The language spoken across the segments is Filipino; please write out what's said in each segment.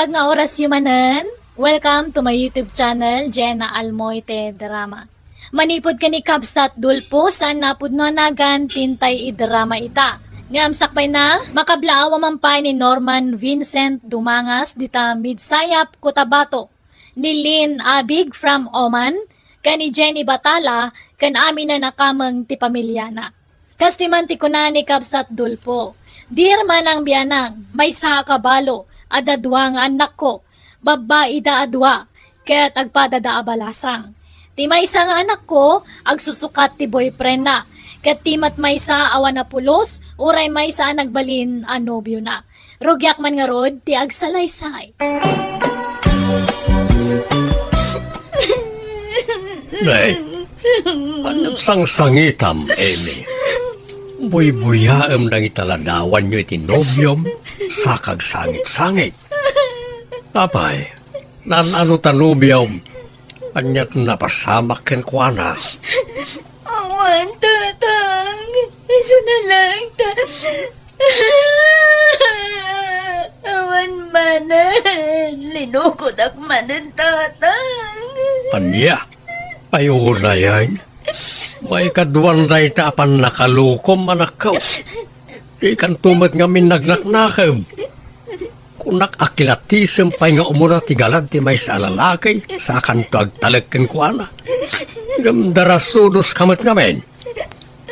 Naimbag nga oras yumanan. Welcome to my YouTube channel, Jenna Almoite Drama. Manipod ka ni Kabsat Dulpo sa napud no nagan tintay idrama ita. Ngam sakpay na makablaawa mampay ni Norman Vincent Dumangas dita Midsayap, Cotabato. Ni Lynn Abig from Oman, kani Jenny Batala, kan amin na nakamang ti pamilyana. Kastiman ti kuna ni Kabsat Dulpo. Dear manang biyanang, may sa kabalo, adadwa nga anak ko, babae da adwa, kaya't agpadada abalasang. Ti may sa nga anak ko, agsusukat ti boyfriend na, kaya't timat may sa awan na pulos, uray may sa nagbalin a nobyo na. Rugyak man nga rod, ti agsalaysay. Nay, anong sang-sangitam, Amy? Buy-buyaam lang italadawan nyo itinobyom sa kagsangit-sangit. Tapay, nan-ano tanubyom, anyat napasamak ken kuana. Awan, tatang. Iso na lang, Awan manan. Linukod ak manan, tatang. Anya, ayaw na yan. May kaduan na itapan nakalukom manakaw. Di kan tumat nga minagnaknakam. Kung nakakilatisem pa'y nga umuna tigalad ti may sa lalaki, sa kanto agtalagkan ko ana. Gamdarasudos kamat ngamen.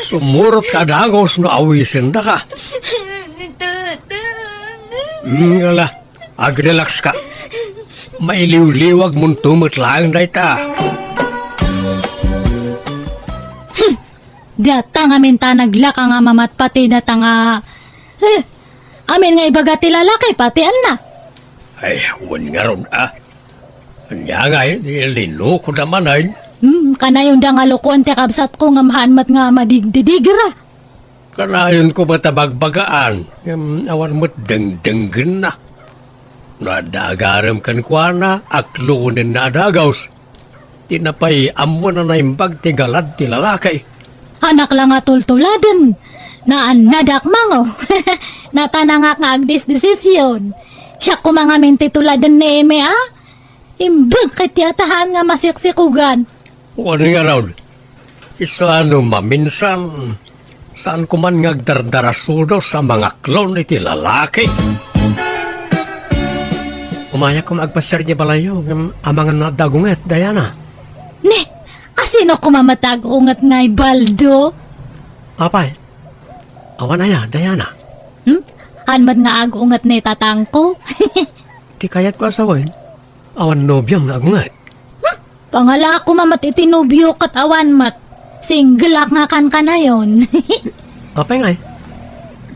Sumurot ka dagos no awisin na ka. Tatang. Ngala, agrelax ka. May liw-liwag mong tumot lang na ita. Data nga minta naglaka nga mamat pati na tanga. Amin nga ibaga ti lalaki pati na. Ay, huwag nga ron Anya nga lino ko naman ay. Kanayon da nga lukuan ti Kabsat ko nga mahanmat nga madigdidigra. Kanayon ko matabagbagaan. Awan mo't deng-denggen na. Nadagaram kan kwa na, aklunin na adagaws. Tinapay amo na naimbag ti galad ti lalaki. Anak lang nga tultuladen. Naan nadak mango. Natanangak nga agdis desisyon. Siya kumangamin tituladen ni Eme Imbag kay tiyatahan nga masiksikugan. Ano nga raw? Isa maminsan, saan ko man ngagdardarasudo sa mga klon iti lalaki. Umaya ko magpasar niya balayo, amang nadagunget, Diana. Ne, asino kumamatag ungat nga'y baldo? Apay, awan aya, Diana. Hanmad nga agungat ni tatang ko. Ti kayat ko asawin, awan nobyang nagunget. Pangala ako mamat itinubyo kat awan mat. Single nga kan ka na yon. Apay ngay,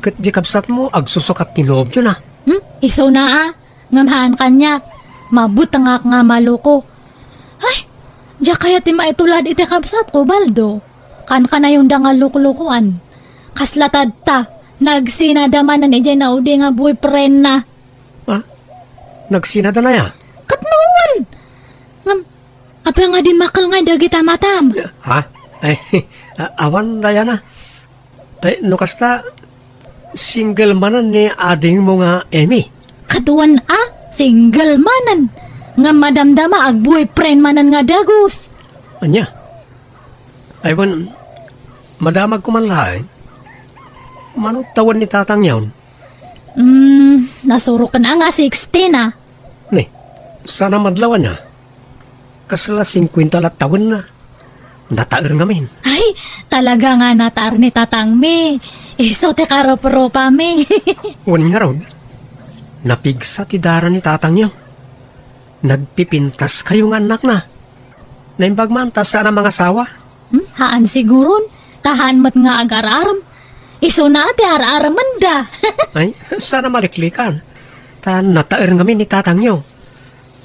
kat di kapsat mo, agsusukat tinobyo na. Iso na ngamhan kanya. Mabutang nga maluko. Ay, diya kaya ti maitulad iti Kabsat ko, Baldo. Kan ka na yung dangal lukulukuan. Kaslatad ta, nagsinadaman na ni Jay na udi nga boyfriend na. Ha? Nagsinada na ya? Katnuwan! Ngam, apa nga di makal nga dagita matam. Ha? Ay, awan Diana. Ay, no kasta, single manan ni ading mo nga Amy. Katuan single manan. Nga madamdama ag boyfriend manan nga dagus. Anya? Aywan, madamag ko man lahat. Manong tawan ni tatang yawn. Nasuro ka na nga 16 Ne, sana madlawan na. Kasala 50 lat taon na. Nataer ngamin. Ay, talaga nga nataar ni tatang mi. Iso te karopa mi. Wan nga raw. Napigsa ti dara ni tatang yaw. Nagpipintas kayong anak na. Naimbag man ta sana mga sawa. Haan siguron. Tahan mat nga agar-aram. Iso na ate ar-araman da. Ay, sana maliklikan. Ta nataer ngamin ni tatang yaw.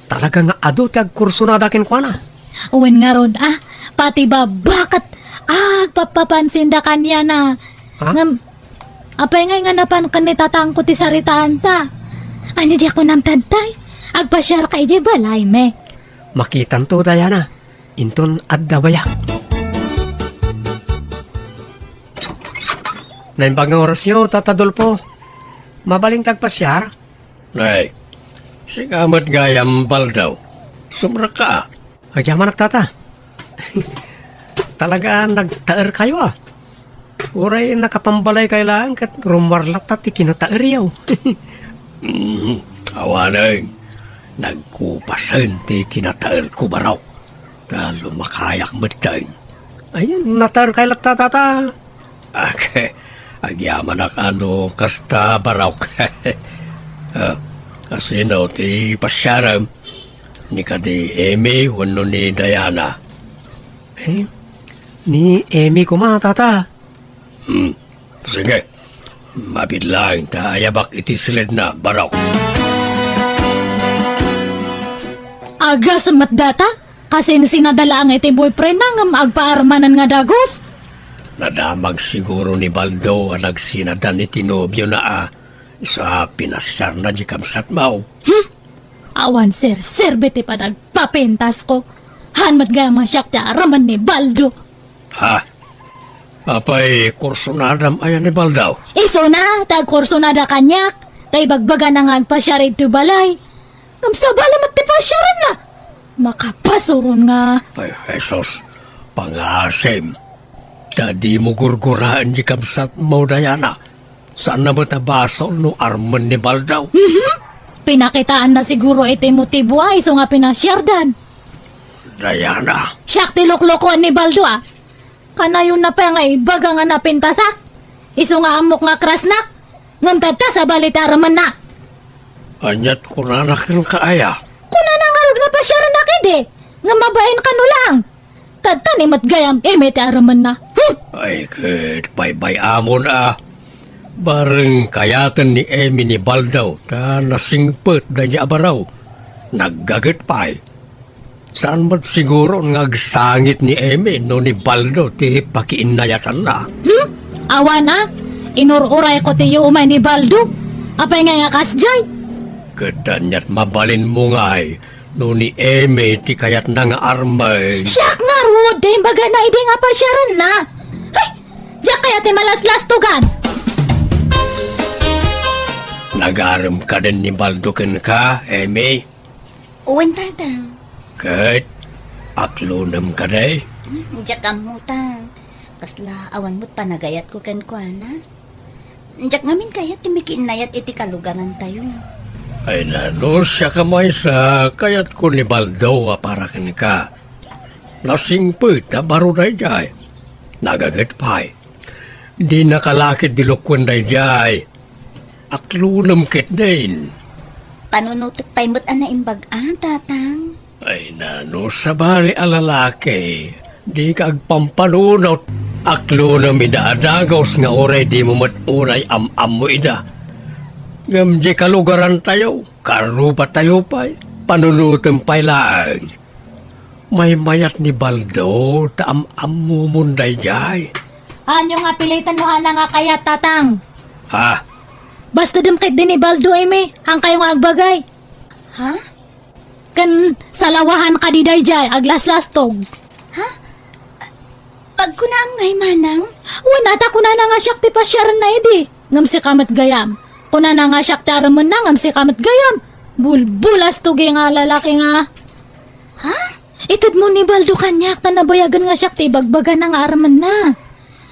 Talaga nga ado ti agkurso na dakin kwa na. Uwin nga ron pati ba bakit agpapapansin da kanya na. Ha? Ngam, apay nga napan ka ni tatang ko ti saritaan ta. Ano di ako namtadtay? Agpasyar kay di balay me. Makitan to, Diana. Inton addabayak. Naimbag nga oras nyo, Tata Dulpo. Mabaling tagpasyar? Nay, Sigamat gayam baldaw. Sumra ka. Agyaman tata. Talaga nagtaer kayo ah. Uray nakapambalay kailangan kat rumarlat at ikinataer yaw. Awanay. Nagkupasan ti kinataer ko baraw. Talo makayak matay. Ayun, nataer kay tata. Ake, agyaman ak ano kasta baraw. Asino ti pasyaram. Ni kadi Amy wano ni Diana. Eh, ni Amy ko ma tata. Sige. Mabidlang ta ayabak iti silid na baraw. Aga sa matdata? Kasi sinadala ang iti boyfriend na nga maagpaarmanan nga dagos. Nadamag siguro ni Baldo ang nagsinadan iti nobyo na isa pinasyar na di kamsat mau. Awan sir, bete pa nagpapentas ko. Hanmat gaya masyak ti araman ni Baldo. Ha? Apay kurso na adam ayan ni Baldaw. Iso na, tagkurso na da kanyak. Tay bagbaga na nga agpasyarid ti balay. Kamsa balamat ti pasyaran na. Makapasuron nga. Ay, Jesus, pangasim. Dadi mo gurguraan di kamsat mo Diana. Saan na baso no arman ni Baldaw? Pinakitaan na siguro iti motibo ay iso nga pinasyardan. Diana, Siyak ti loklokoan ni Baldo ah. Kanayon na pa nga ibaga nga napintasak. Iso nga amok nga krasnak. Ngamtad ta sa balitaraman na. anyat ko na nakil kaaya. Kuna na nga nga pasyaran na kede. Nga mabain ka no lang. Tadta ni matgayam may araman na. Ay, kit, bye-bye amon Bareng kayatan ni Amy ni Baldaw ta nasingpet da niya baraw. Naggagat pa'y. Saan ba't siguro ngagsangit ni Amy no ni Baldaw ti pakiinayatan na? Awa na. Inururay ko ti umay ni Baldo. Apay nga nga kasjay. Katanyat mabalin mo nga'y no ni Amy ti kayat na nga armay. Siyak nga ruod din baga na ibi nga pasyaran na. Ay! Diyak kaya ti malaslas tugan. Nagaram ka din ni Baldo ken ka, Amy? Uwan tatang. Kat, aklonam ka day. Diyak amutang. Kasla awan mo't panagayat ko kan ko ana. Diyak ngamin kayat timikinayat iti kalugaran tayo. Ay nano siya kamay sa kayat ko ni Baldo para ken ka. Nasingpet na baro day jay. Nagagat pa'y. Di nakalakit dilokwan day jay. Aklonam kit din. Panunutot pa'y mo't ana imbag tatang. Ay nano sa bali alalaki. Di ka agpampanunot. Aklonam idaadagos nga oray di mo matunay am mo ida. Ngamdi kalugaran tayo. Karupa tayo pa'y. Panunutom pa'y laang. May mayat ni Baldo ta am mo munday jay. Anyo nga pilitan mo hana nga kaya tatang. Ha? Basta dumkit din ni Baldo hang kayo nga agbagay. Ha? Kan salawahan ka di dayjay aglaslastog. Pag ko na ang ngay manang. Wana ta kuna na nga siyak ti pasyaran na idi. Ngam si kamat gayam. Kuna na nga siyak ti araman na ngam si kamat gayam. Bulbulas tugi nga lalaki nga. Ha? Itod mo ni Baldo kanyak ta nabayagan nga siyak ti bagbagan ng araman na.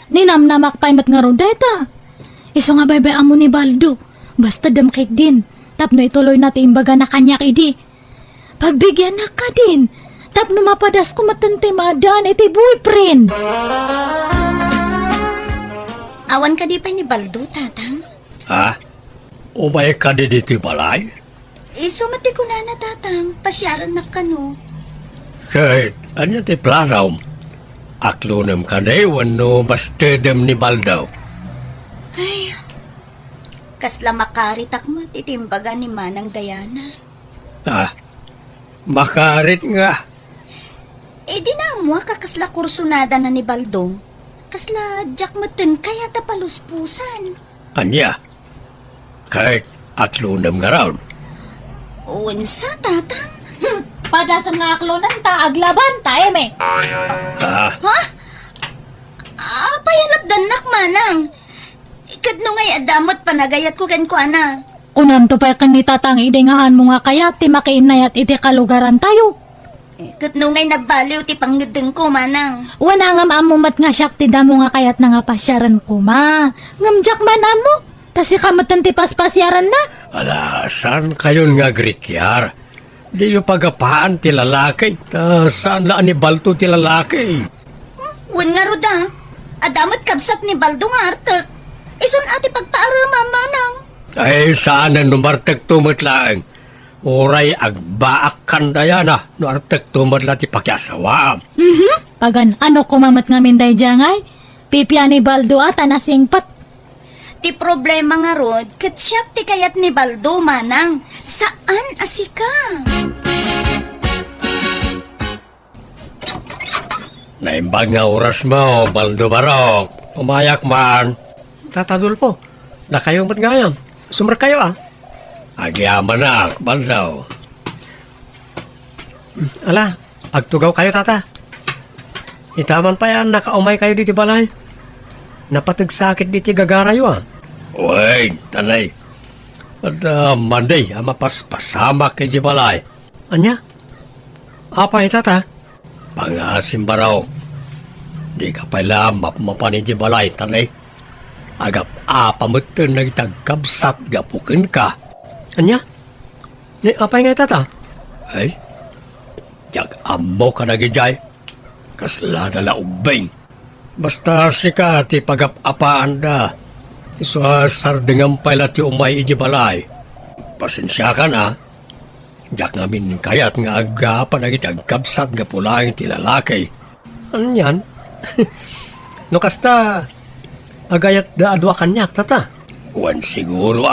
Ninamnamak pa'y mat nga roday ta. Iso nga baybay amo ni Baldo. Basta damkit din. Tapno ituloy na ti imbaga na kanyak idi. Pagbigyan na ka din. Tapno mapadas ko matantimadan iti boyfriend. Awan ka di pa ni Baldo, tatang. Ha? Umay ka din iti balay? Sumati ko na tatang. Pasyaran na ka no. Kahit, anya ti planaw? Aklonam ka na wano bastedem ni Baldaw. Ay, kasla makaritak mo titimbaga ni Manang Diana. Ha? Makarit nga. Di na mo kakasla kursunada na ni Baldo. Kasla jak maten kaya tapaluspusan. Anya? Kahit aklonam nga raw. Unsa, tatang? Padasam nga aklonan ta aglaban ta Ha? Payalap danak manang. Ikad no ngay adamot panagayat ko ken ko ana. Kunam to pa kan ni tatang idingahan mo nga kaya ti makiinayat iti kalugaran tayo. Kat nung ngay nagbaliw ti pangnudeng ko, manang. Wana nga maamumat nga siyak ti damo nga kayat na nga pasyaran ko ma. Ngamjak man amo. Tasi kamatan ti paspasyaran na. Ala, saan kayon nga Grikyar? Di yung pagapaan ti lalaki. Saan laan ni Balto ti lalaki? Wan nga roda. Adamat kabsat ni Baldo nga artek. Isun ati pagpaarama, manang. Ay, saan na numartag tumatlaang? Oray agbaak kandayana, no artag tumatla ti pakyasawaam. Pagan ano kumamat nga minday jangay. Pipya ni Baldo at anasingpat. Ti problema nga rod, kat siyak ti kayat ni Baldo, manang. Saan asika? Naimbag nga oras mo, Baldo Barok. Umayak man. Tata Dulpo, na kayo ba't nga yan? Sumar kayo Agyaman na, Baldo. Ala, agtugaw kayo tata. Itaman pa yan, nakaumay kayo dito balay. Napatigsakit dito gagarayo Uy, tanay. At manday, mapaspasamak kay Jibalay. Anya? Apa tata? Pangasim baraw. Di ka pala mapmapanin Jibalay, tanay. Agap apamutin na itagkabsat gapukin ka. Anya? Ni apa nga tata? Ay, jak amo ka na gijay. Kaslada la ubing. Basta sika ti pagap-apaan da. So, sardingan pala ti umay ijibalay. Pasensya ka na. Jak ngamin kayat nga agapan na agkabsat nga pulang ti lalaki. Anyan? No kasta, agayat da adwa kanyak tata. Wan siguro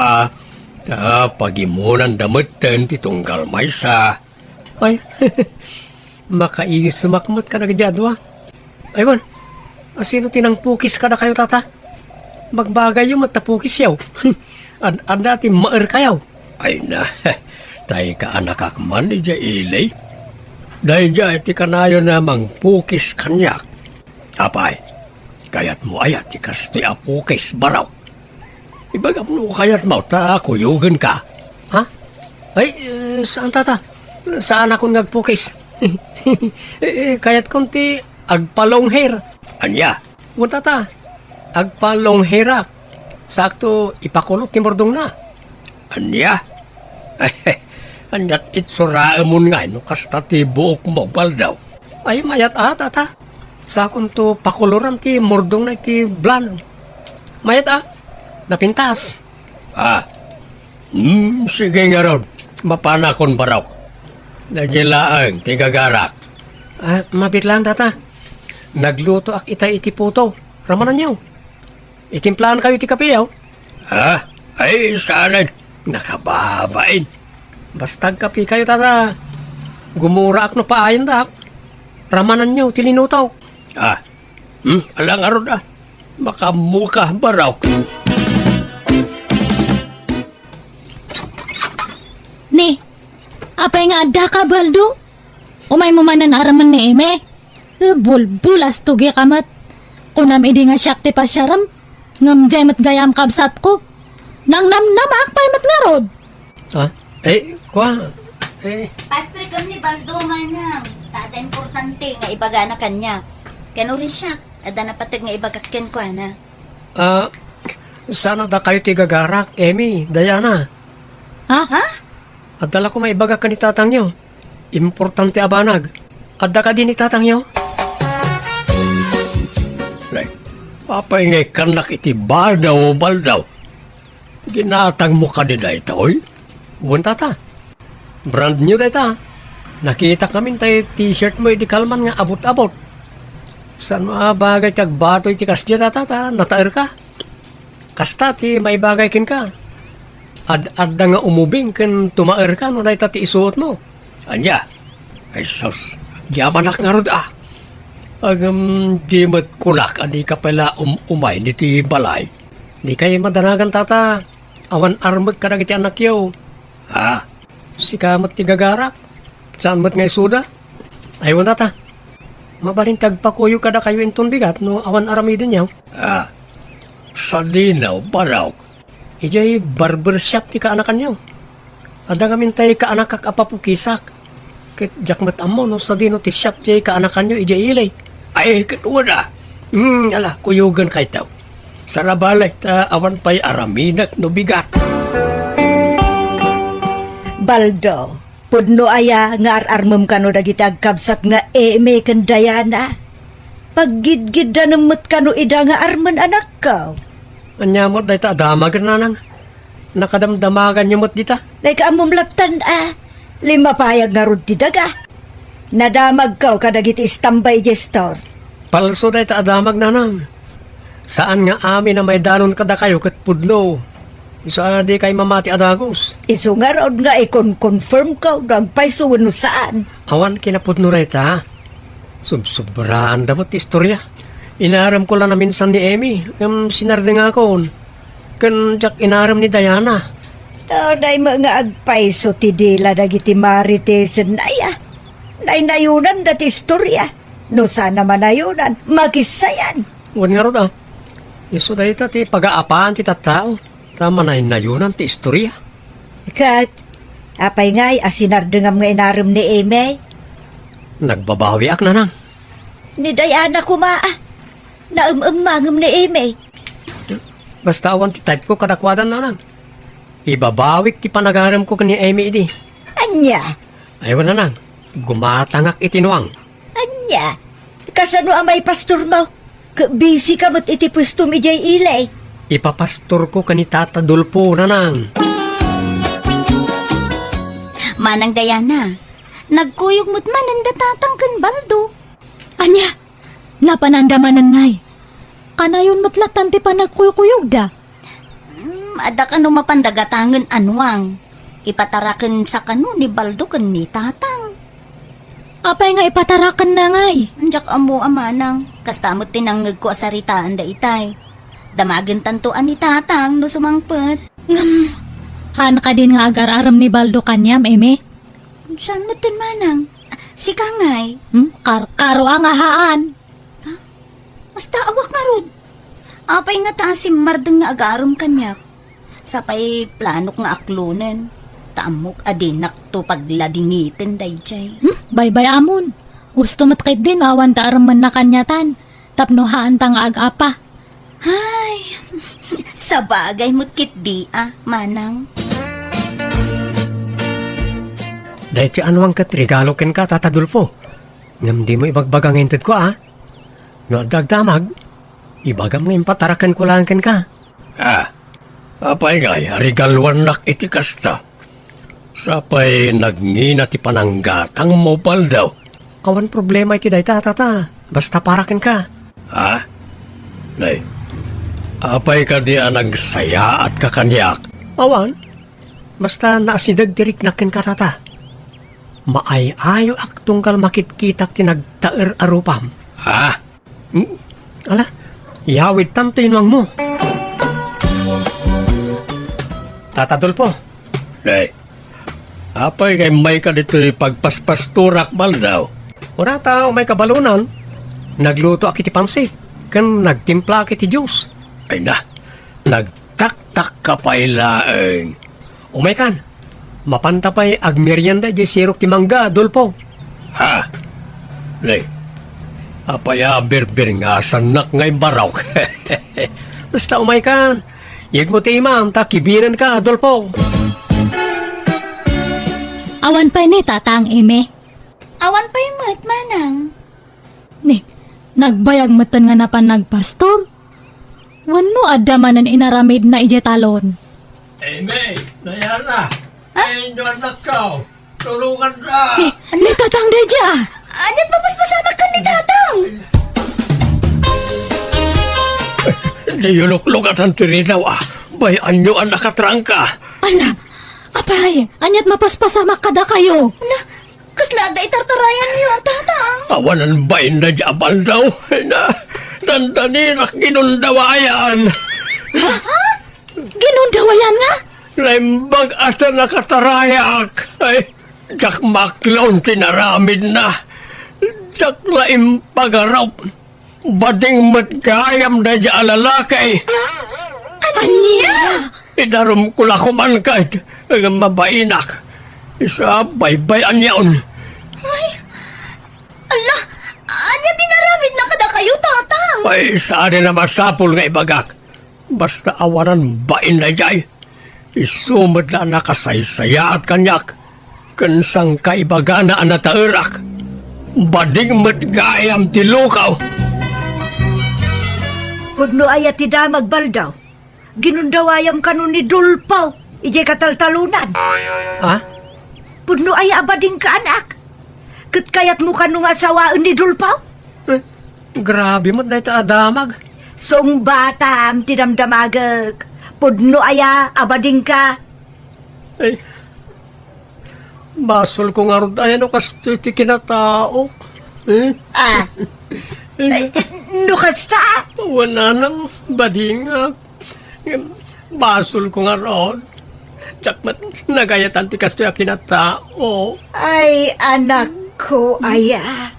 pagimunan damutan ti tunggal maysa. Ay, makaiisumakmot ka na gadwa. Aywan, asino tinang pukis ka na kayo tata? Magbagay yung matapukis yaw. Anda ti maer kayaw. Ay na, tayo ka anakakman di dya ilay. Dahil dya ti kanayo namang pukis kanyak. Apay, kayat mo ayat ti kasti apukis baraw. Ibagap mo kayat mo ta kuyugan ka. Ha? Ay, saan tata? Saan ako nagpukis? Kayat kong ti agpalong hair. Anya, Wan tata, agpalong hairak. Sakto ipakulot ni Mordong na. anya. Anyat itsura mo nga, no kasta ti buok mo baldaw. Ay, mayat tata. Sakon to pakuluran ti Mordong na ti blan. Mayat napintas. Sige nga ron. Mapanakon baraw. Nagilaang tigagarak. Mabit lang tata. Nagluto ak itay iti puto. Ramanan niyo. Itimplahan kayo iti kapiyaw. Ay, sanad. Nakababain. Bastag kapi kayo tata. Gumura ak no paayan dak. Ramanan niyo tilinutaw. Alang aron makamuka baraw. Ni, apay nga adda ka Baldo? Umay mo manan araman ni Eme. Bulbulas tugi kamat. Kunam idi nga siyak ti pasyaram. Ngamjay mat gayam kabsat ko. Nang namnamak pay mat nga rod. Kwa. Pastri kam ni Baldo, manang. Tada importante nga ibaga na kanya. Kanuri siya. Ada na patag nga ibagakken ko, na. Sana da kayo tigagarak, Emi, Diana. Ha? At dala ko maibagak ka ni tatang nyo. Importante abanag. Adda ka din ni tatang nyo. Like, papay kanak iti baldaw o baldaw. Ginatang mo ka di da ito, oy? Buwan tata. Brand new data. Nakita kami tayo t-shirt mo iti kalman nga abot-abot. San bagay tag bato iti kasya tata, nataer ka. Kasta ti may bagay kin ka. Adda nga umubing ken tumaer ka no dahil ti isuot mo. Anya, ay sos, yamanak nga rod Agam di mat kulak, adi ka pala umay niti balay. Di kayo madanagan tata. Awan armag ka na iti anak yaw. Si kamat ti gagarak. Saan mat ngay suda? Aywan tata. Mabalin tagpakuyo kada kayo intong bigat no awan aramidin yaw. Sa dinaw, baraw. Ijay barbershop ti kaanakan nyo. Ada ngamin tayo kaanak kak apapukisak. Kit jakmat amo no sa dino ti shop ti kaanakan nyo ijay ilay. Ay, katuna. Ala, kuyugan kay tao. Sarabalay ta awan pa'y araminak no bigat. Baldo, pudno aya nga ararmam kano dagiti agkabsat nga eme ken Diana. Paggidgid da namut kano ida nga arman anak ka. Anyamot dahi ta adamagan na nang. Nakadamdamagan niyo mo't dita. Like amom laptan lima payag nga rod ti daga. Nadamag ka kadagiti istambay gestor. Palso dahi ta adamag na nang. Saan nga amin na may danon kada kayo kat pudno. Isa di kay mamati adagos. Iso nga rod nga ikon-confirm ka nagpaiso no saan. Awan kinapudno rin ta. Subsobraan damot istorya. Inaram ko lang na minsan ni Emmy. Sinarding ako. Kan jak inaram ni Diana. Day mga agpaiso ti dila dagiti maritesen aya. Day nayunan dati istorya. No sana manayunan, magisayan. Huwag nga rin Iso dahil ta ti pag-aapaan ti tattao. Tama na inayunan ti istorya. Kat, apay ngay asinardengam nga inaram ni Eme. Nagbabawi ak na nang. Ni Diana kumaa. Naumamangam ni Eme. Basta awan ti type ko kadakwadan na nang. Ibabawik ti panagaram ko kani Amy idi. Anya, Ayaw na nang. Gumatangak itinuang. anya. Kasano ang may pastor mo? Busy ka mo't itipustom ijay ilay. Ipapastor ko kani Tata Dulpo na nang. Manang Diana, nagkuyog mo't mananda tatangkan baldo. Anya, napanandamanan ngay. Kanayon matlatan ti pa nagkuyog da. Ada ka no mapandagatangan anwang. Ipatarakan sa kanu ni baldo kan ni tatang. Apay nga ipatarakan na ngay. Anjak amo amanang, kastamot tinangag ko asaritaan da itay. Damagan tantuan ni tatang no sumangpet. Han ka din nga agar-aram ni Baldo kanyam, Eme. Saan mo dun manang? Si Kangay, Karo ang ahaan. basta awak nga rod. Apay nga taasim mardeng nga agaram kanyak. Sapay planok nga aklunen. Taamok adinak to pagladingitin dayjay. Bye-bye amon. Gusto matkit din awan ta aram man na kanyatan. Tapnohaan ta nga ag-apa. Ay, sa bagay mo't kit di manang. Dahil ti anuang kat regalo ken ka Tata Dulpo. Ngam di mo ibagbagang hinted ko No dagdamag. Ibagam nga impatarakan ko lang ken ka. Apay ngay, arigalwan nak iti kasta. Sapay nagngina ti pananggatang mo baldaw. Awan problema iti day tata. Basta parakin ka. Nay, apay ka di nagsaya at kakanyak. Awan. Basta naasidag dirik nakin ka tata. Maay-ayo ak tunggal makitkitak tinagtaer arupam. Ala, yawid tanto inuang mo. Tata Dulpo. Nay, apay kay may ka dito pagpaspasturak baldaw. Ura tao may kabalunan. Nagluto akiti pansit. Kan nagtimpla akiti juice. Ay na, nagtaktak ka pa ilaeng. Umay kan. Mapantapay ag merienda di sirok ti mangga, Dulpo. Nay, apay berbir nga sanak ngay barok. Basta umay kan. Yag mo ti imam, ta kibiran ka, Dulpo. Awan pa ni tatang Eme. Awan pa yung manang. Ni, nagbayag matan nga na pa nagpastor. Wano adamanan inaramid na ijetalon. May, Diana, ayun yung anak ko. Tulungan ka. Ni tatang Deja. Anyat papaspasama ka ni tatang. Niyulok-lukatan tirinaw Bayan nyo ang nakatrangka. Ala, apay, anyat mapaspasama kada kayo. Kaslada itartarayan niyo ang tatang. Awanan bayin na jabal daw. Dandanirak ginundawayan. Ginundawayan nga? Laimbag asa nakatarayak. Ay, jak maklon tinaramid na. Jak laim pagarap. Bading matgayam na dya alalakay. Anya? Idarom ko la kuman kahit ang mabainak. Isa baybayan yaon. Ala, anya dinaramid na kada kayo, tatang. Ay, saan na masapol nga ibagak. Basta awanan bain na jay. Isumad na nakasaysaya at kanyak. Kansang kaibaga na anatairak. Bading matgayam tilukaw. Pudno ay ti damag baldaw. Ginundawayam kanon ni Dulpaw. Ije kataltalunan. Ha? Pudno ay abading ka anak. Kat kayat mo kanong asawaan ni Dulpaw? Grabe mo na ito adamag. Song batam tinamdamagag. Pudno aya abading ka. Ay, basol ko nga rin ayan o kasto iti kinatao. Nukasta? Wala nang badingag. Basol ko nga ron. Tsak nagayatan ti kasto yung kinatao. Ay, anak ko aya.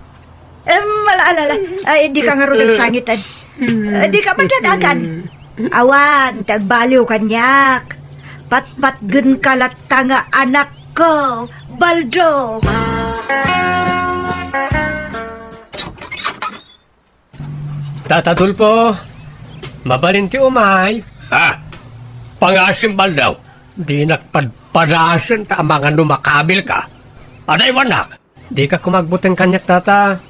Malaalala. Ay, di ka nga rin nagsangitan. Di ka madadagan. Awan, tagbaliw kanyak. Patpatgun kalata nga anak ko, Baldo. Tatadul po, mabalin ti umay. Ha? Pangasim baldaw. Di nakpadpadasan ta mga numakabil ka. Aday wanak. Di ka kumagbutin kanyak tata.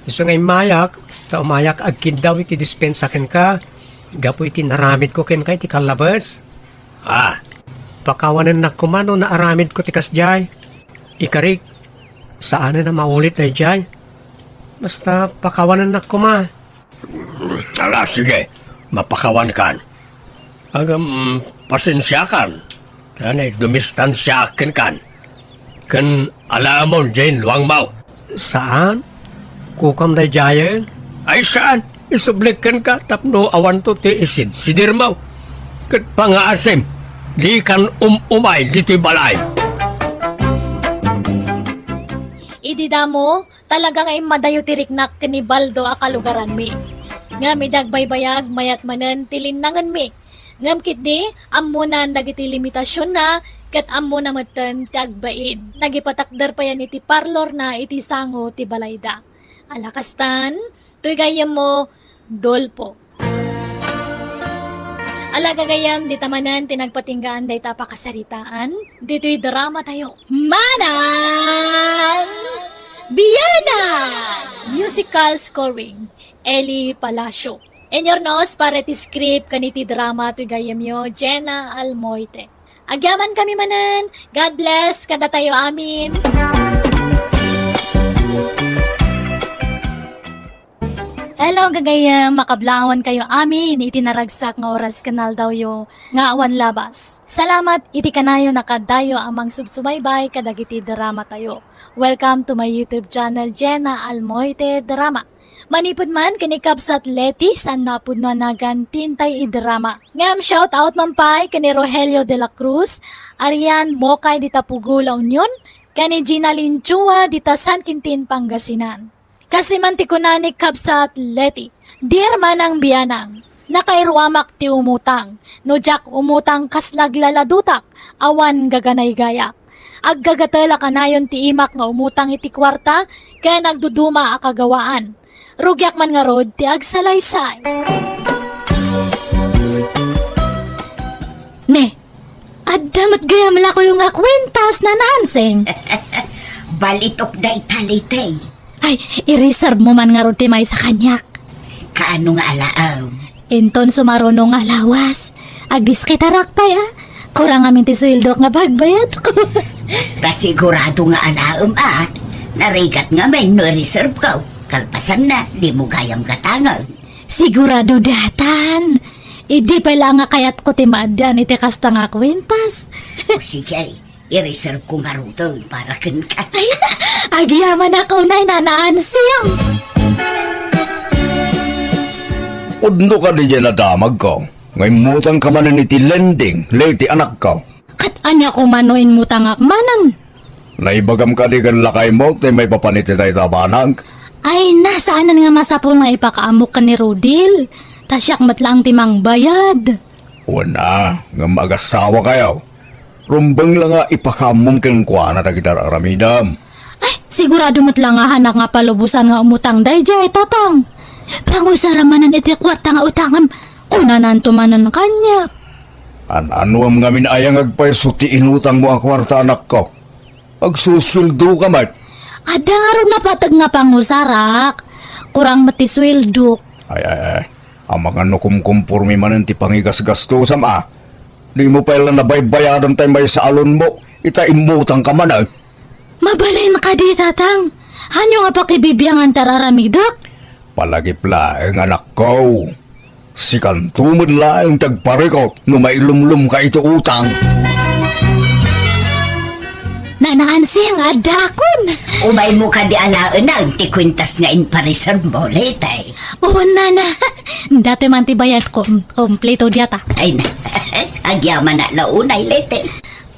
Iso ngay mayak, ta umayak agkin daw iti dispensakin ka. Gapo iti naramid ko ken kay ti kalabas. Ha? Pakawanan na kumano na aramid ko ti kasjay. Ikarik, saan na maulit na jay? Basta pakawanan na kuma. Ala, sige. Mapakawan kan. Agam pasensyakan. Kanay dumistansyakin kan. Kan alamon dyan luang mau. Saan? Kukam na jayan? Ay saan? Isublikan ka tapno awan to ti isid. Sidir mau. Kat pangaasim. Di kan umay dito'y balay. Idida mo, talagang ay madayo tiriknak kani Baldo a kalugaran mi. Nga mi dagbaybayag mayat manen tilinangan mi. Ngam kit di, amunan dagiti limitasyon na, kat amo na matan ti agbaid. Nagipatakdar pa yan iti parlor na iti sango ti balayda. Alakastan, tuy gayam mo, Dolpo. Alagagayam, di tamanan, tinagpatinggaan, day tapakasaritaan. Dito'y drama tayo. Manang Biyana! Musical scoring, Eli Palacio. In your nose, para ti script, kaniti drama, to'y gayam yo, Jenna Almoite. Agyaman kami manan. God bless, kada tayo amin. Hello gagayam, makablawan kayo amin, iti naragsak nga oras kanal daw yo, nga awan labas. Salamat, iti kanayo nakadayo amang subsubaybay kadagiti drama tayo. Welcome to my YouTube channel, Jenna Almoite Drama. Manipod man kinikap sa atleti, saan napod no nagan tintay i-drama. Ngam shout out mampay kani Rogelio de la Cruz, Arian Mokay dita Pugo La Union, kani Gina Linchua dita San Quintin Pangasinan. Kasi mantikunani kap sa atleti, dear manang biyanang, nakairuamak ti umutang, no jak umutang kaslaglaladutak, awan gaganay gayak. Aggagatala kanayon ti imak nga umutang iti kwarta, kaya nagduduma akagawaan. Rugyak man nga rod ti agsalaysay. Ne, addamat gaya mala ko yung akwentas na nanseng. Balitok da italitay. Ay, i-reserve mo man nga rod ti may sa kanyak. Kaano nga alaaw? Inton sumarunong alawas. Agdis kitarak pa ya. Kurang amin ti swildok nga bagbayad ko. Basta sigurado nga alaam Narigat nga may no-reserve ka. Kalpasan na, di mo gayam katangag. Sigurado datan. Idi pa lang nga kayat ko ti maadan iti kasta nga kwentas. O sige, i-reserve ko nga ruto para ken ka. Ay, agyaman ako na nanaan siyang. Udno ka di dyan na damag ko. Ngay mutang ka manan iti lending, leti anak ko. Kat anya ko manuin mo tangak manan. Naibagam ka di kan lakay mo, tay may papaniti tayo tabanag. Ay, nasaanan nga masapol nga ipakaamok ka ni Rodil. Tasyak matlang timang bayad. Wala, nga mag-asawa kayo. Rumbang lang nga ipakamong kang kwa na kita aramidam. Ay, sigurado mo't lang nga hanak nga palubusan nga umutang dayjay, tatang. Pangusaramanan iti kwarta nga utangam, kunanan tumanan kanya. Ano ang ngamin ayang agpaysuti inutang mo ang kwarta anak ko? Agsusuldo ka man. Ada nga ron napatag nga pangusarak. Kurang matiswildok. Ay. Ang mga nukumkumpurmi man ang ti pangigas-gasto sa ma. Di mo pa ilang nabaybayadan tayo may sa alon mo. Ita imutang ka man. Mabalin ka di, tatang. Hanyo nga pakibibiyangan tararamidak? Palagi plaeng anak ko. Si kantumod laeng tagparikot no mailumlum ka ito utang. Nanaansi ang adakon. Umay mo ka di alaan na ang tikwintas nga inparisar mo, letay. Oo, nana. Dati man ti bayad ko, kompleto diata. Ay na, agyaman na launay, letay.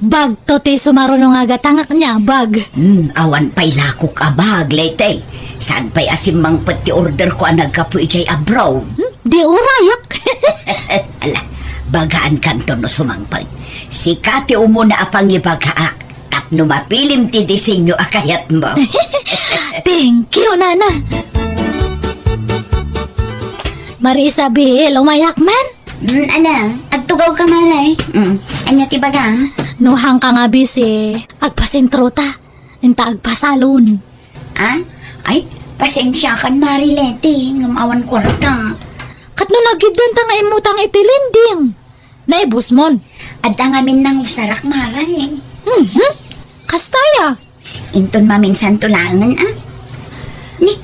Bag to ti sumarunong nga tangak niya, bag. Awan pa'y lakok abag, letay. Saan pa'y asimang pati order ko ang nagkapoy jay abroad? Di urayak. Ala, bagaan kanto no sumangpag. Si Kati umuna apang ibagaak. Tapno mapilim ti disenyo akayat mo. Thank you, nana. Mari Isabel, umayak man. Ana, agtugaw ka maray. Anya ti bagang? Nuhang ka nga bisi, agpasentro ta. Inta agpasalon. Ah? Ay, pasensya kan Mari Leti. Ngamawan ko na ta. Kat no nagidon ta nga imutang itilinding. Naibus mon. Adda ngamin nang usarak maray. Kastaya. Inton maminsan tulangan ah. Ni,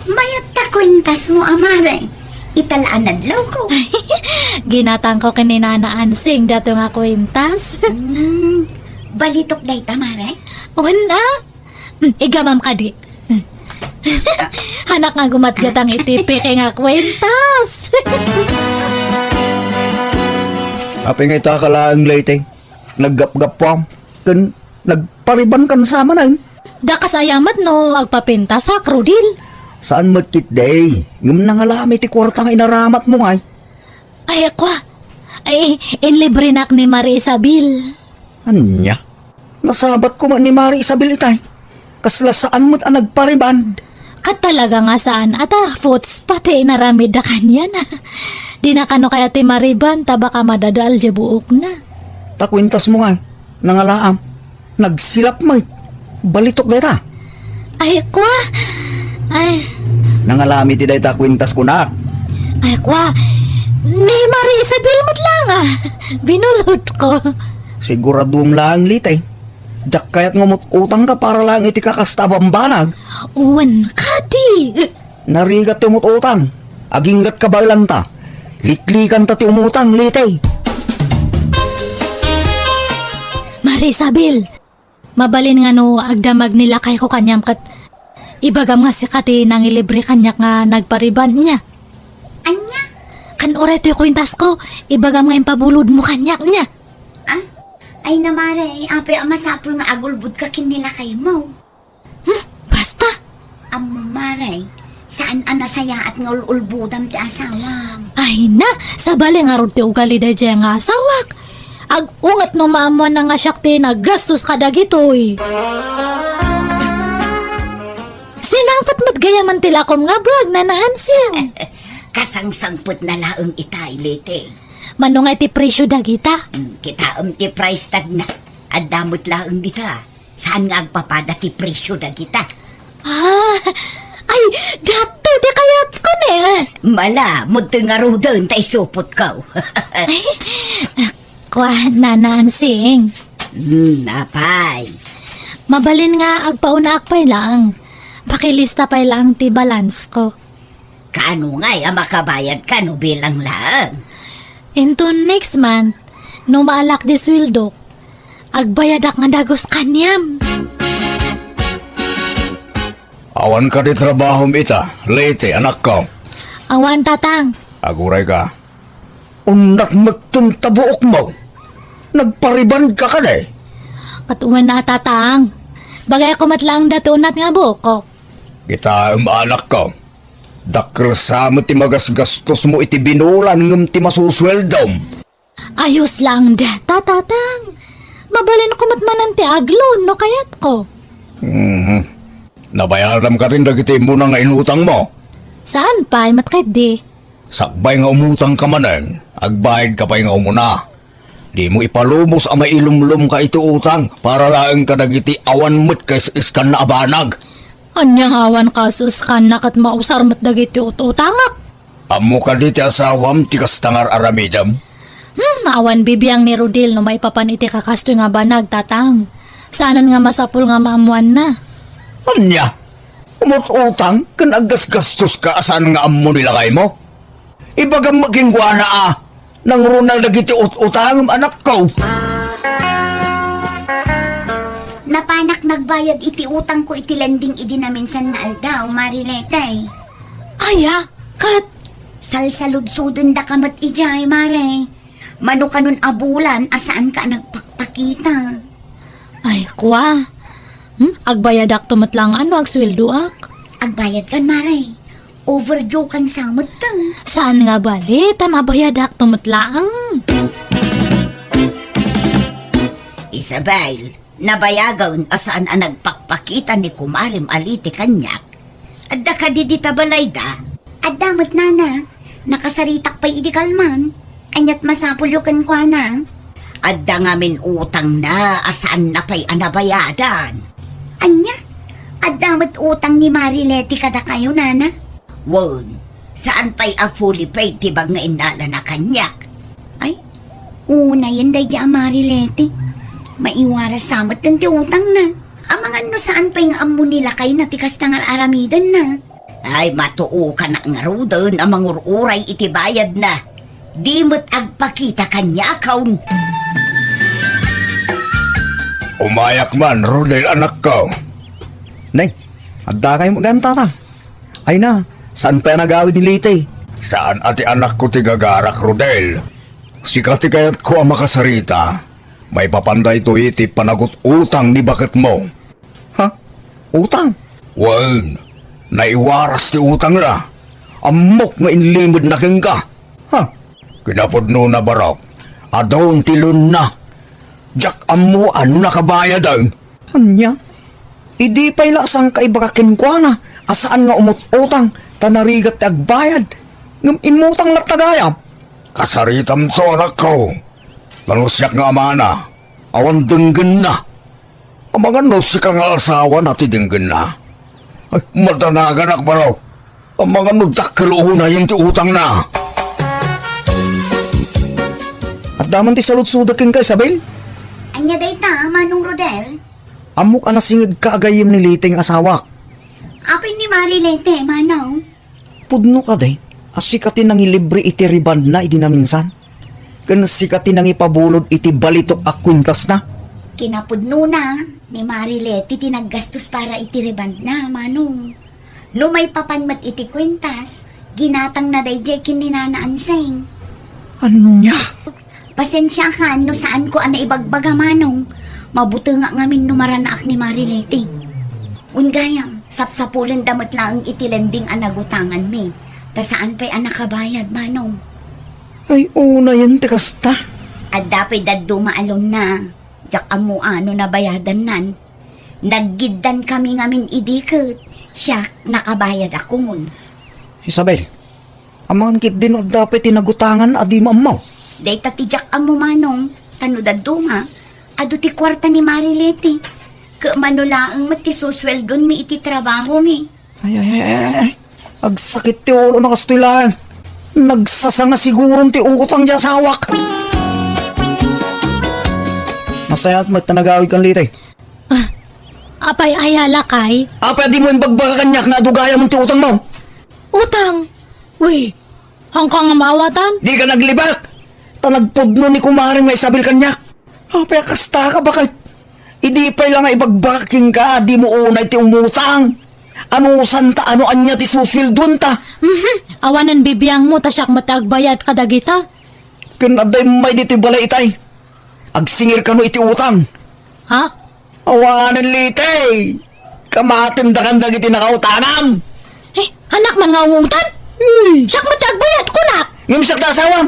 mayat ta kwintas mo amare. Italaan adlaw ko. Ginatang ko kanina na ansing dato nga kwintas. Balitok day tamare. Una. Igamam ka di. Hanak nga gumatgatang itipi kay nga kwintas. Apay nga itakalaan late. Naggap-gapwam. Kan nagpariban kan sama na. Dakas ayamat no, agpapinta sa krudil. Saan magkit day? Ngam nangalami ti kwartang inaramat mo ngay. Ay, akwa. Ay, inlibre nak ni Maria Isabel. Anya? Nasabat ko man ni Mari Isabel itay. Kasla saan mo't ang nagpariban? Kat talaga nga saan ata, foots pati naramid na kanyan. Di na kano kaya ti Mariban, tabaka madadal di buok na. Takwintas mo ngay. Nangalaam. Nagsilap mo. Balitok day ta. Ay, akwa. Ay, Nangalami ti day takwintas ko na. ay, akwa. Ni Maria Isabel mo't lang ah. Binulot ko. Siguradong lang litay. Jak kaya't ngumot utang ka para lang iti kakastabambanag. Uwan kadi. Narigat ti umut utang. Aginggat ka bailanta. Liklikan ta ti umutang litay. Maria Isabel, mabalin nga no agdamag nila kay ko kanyam kat ibagam nga si Kati nang ilibre kanyak nga nagpariban niya. Anya? Kan orete ko intas ko, ibagam nga impabulod mo kanyak niya. Ah? Ay namare, apay amasapul nga agulbud ka kinila kay mo. Basta, Amo maray, saan ang nasaya at nga ululbudam ti asawa? ay na, sa bali nga ron ti ugali da dyan nga asawak. Ag-ungat no maamo na nga syakti na gastos ka dagitoy. Sinangpat mo't gayaman tilakom nga bag na naansing. Kasangsangput na laang itay, lete. Manong ti presyo dagita. Kita ti price tag na. At damot laang dita. Saan nga agpapada ti presyo da kita? Ah, ay, dato di kayat ko ne. Mala, muti nga rudon tay supot ka. Kwa na naansing. Napay. Mabalin nga agpauna akpay lang. Pakilista pay lang ti balance ko. Kaano nga'y makabayad ka no bilang lang? Into next month, no maalak di sweldo, agbayadak nga dagos kanyam. Awan ka di trabahom ita. Late, anak ko. Awan tatang, Aguray ka. Unak magtuntabuok mo. Nagpariban ka ka na. katuwan na tatang. Bagay ko matlang datunat nga buko. Kita anak ko. Dakil sa mo ti magasgastos mo iti binulan ngam ti masusweldom. Ayos lang da, tatatang. Mabalin ko matmanan ti aglon, no kayat ko. Nabayaran ka rin dagiti mo na nga inutang mo. Saan pa, matkit di? Sakbay nga umutang ka manen, agbayad ka pa nga umuna. Di mo ipalubos ang mailumlum ka iti utang para laeng ka dagiti awan mo't kay iskan na abanag. Anyang awan kasus kan nakat mausar mat dagiti ututangak. Amo ka di ti asawam ti kastangar aramidam. Awan bibiyang ni Rodel no may papan iti kakasto nga banag tatang. Saanan nga masapul nga maamuan na. Anya? Umot utang, kan agas-gastos ka asan nga amo nilagay mo? Ibagang maging guana nang runal dagiti utang anak ko. Napanak nagbayag iti utang ko iti landing idi na minsan na aldaw, Mariletay. Aya, kat. Salsalud-sudin da kamat ijay, Mare. Mano ka nun abulan, asaan ka nagpakpakita? Ay, kuwa. Agbayadak tumatlang ano, agsweldoak. Agbayad kan, Mare. Overdue kan samot tang. Saan nga bali? Tamabayadak tumatlang. Isabel, nabayagan asaan ang nagpakpakita ni Kumarim Alite kanyak. Adda ka di balay da. Addamat nana, nakasaritak pa'y idi kalman. Anyat masapulukan kwa na. Adda ngamin utang na, asaan na pa'y anabayadan. Anya, addamat utang ni Marileti kada kayo nana. Won, saan pa'y a fully paid tibag nga inala na kanyak. Ay, una yan day di Marileti. Maiwaras samot ng utang na. Amangan no saan pa yung amo nila kay natikas na nga aramidan na. Ay matuo ka na nga rodon amang ururay itibayad na. Di mo't agpakita kanya kaun. Umayak man, Rodel anak ko. Nay, adda kayo maganda ta. Ay na, saan pa nagawid ni Lite? Saan ati anak ko ti gagarak, Rodel? Sikati kayat ko ang makasarita. May papanday to iti panagot utang ni bakit mo. Ha? Utang? Wan, naiwaras ti utang na. Amok nga inlimod na king ka. Ha? Kinapudno na barok. Adon tilon na. Jak amo ano nakabayadan. Anya? Idi pa'y lasang kaibarakin ko na. Asaan nga umut-utang, tanarigat ti agbayad. Ngam imutang latagayap. Kasaritam to anak ko. Manusyak nga amana. Awan denggen na. Amangan no si kang asawa na ti denggen na. Ay, madanagan ak barok. Amangan no dakkeluho na yung ti utang na. At daman ti salud-sudak kay Isabel. Anya day ta, Manong Rodel? Amok anasingid ka agayim ni Lite ng asawak. Apay ni Marilete, Manong? Pudno ka day. Asikatin nang ilibre iti riband na idi na minsan. Kan sikatin nang ipabulod iti balitok akwintas na. Kinapudno na ni Marilete tinaggastos para itiriband na, Manong. No may papanmat iti kwentas, ginatang na dayjay kininanaanseng. Ano niya? Pasensya ka no saan ko ana ibagbaga, Manong. Mabuti nga ngamin numaranaak ni Marilete. Ungayang, sapsapulan damat lang itilending anagutangan mi. Ta saan pa'y anakabayad, Manong? Ay, una yan, tikasta. At dapat daddo maalon na. Jak amo ano na bayadan nan. Naggiddan kami ngamin idikot. Siya nakabayad akon. Isabel, amangan kit din o dapat tinagutangan adi mamaw. Day tatijak amo, Manong. Tano daddo ma. Ado ti kwarta ni Marilete. Manulaang matisusweldon mi iti trabaho mi. Ay. Agsakit ti ulo na kastuilan. Nagsasanga sigurong ti utang di asawak. Masaya at magtanagawid kang Lite. Apay ayala kay. Apa di mo yung bagbaga kanyak na adugaya mong ti utang mo? Utang. Uy, hangkang nga maawatan. Di ka naglibak. Tanagpudno ni kumaring nga Isabel kanyak. Apa kasta ka bakit? Idi pa'y lang nga ibagbaking ka. Di mo unay ti umutang. Ano santa ano anya ti suswildon ta? Awanan bibiyang mo tasyak matagbayad kadagita. Kanaday may diti balay itay. Agsingir ka no iti utang. Ha? Awanan Lite. Kamatindakan dagiti nakautanam. Eh, anak man nga umutan? Siyak matagbayad ko na. Ngimsak na asawa.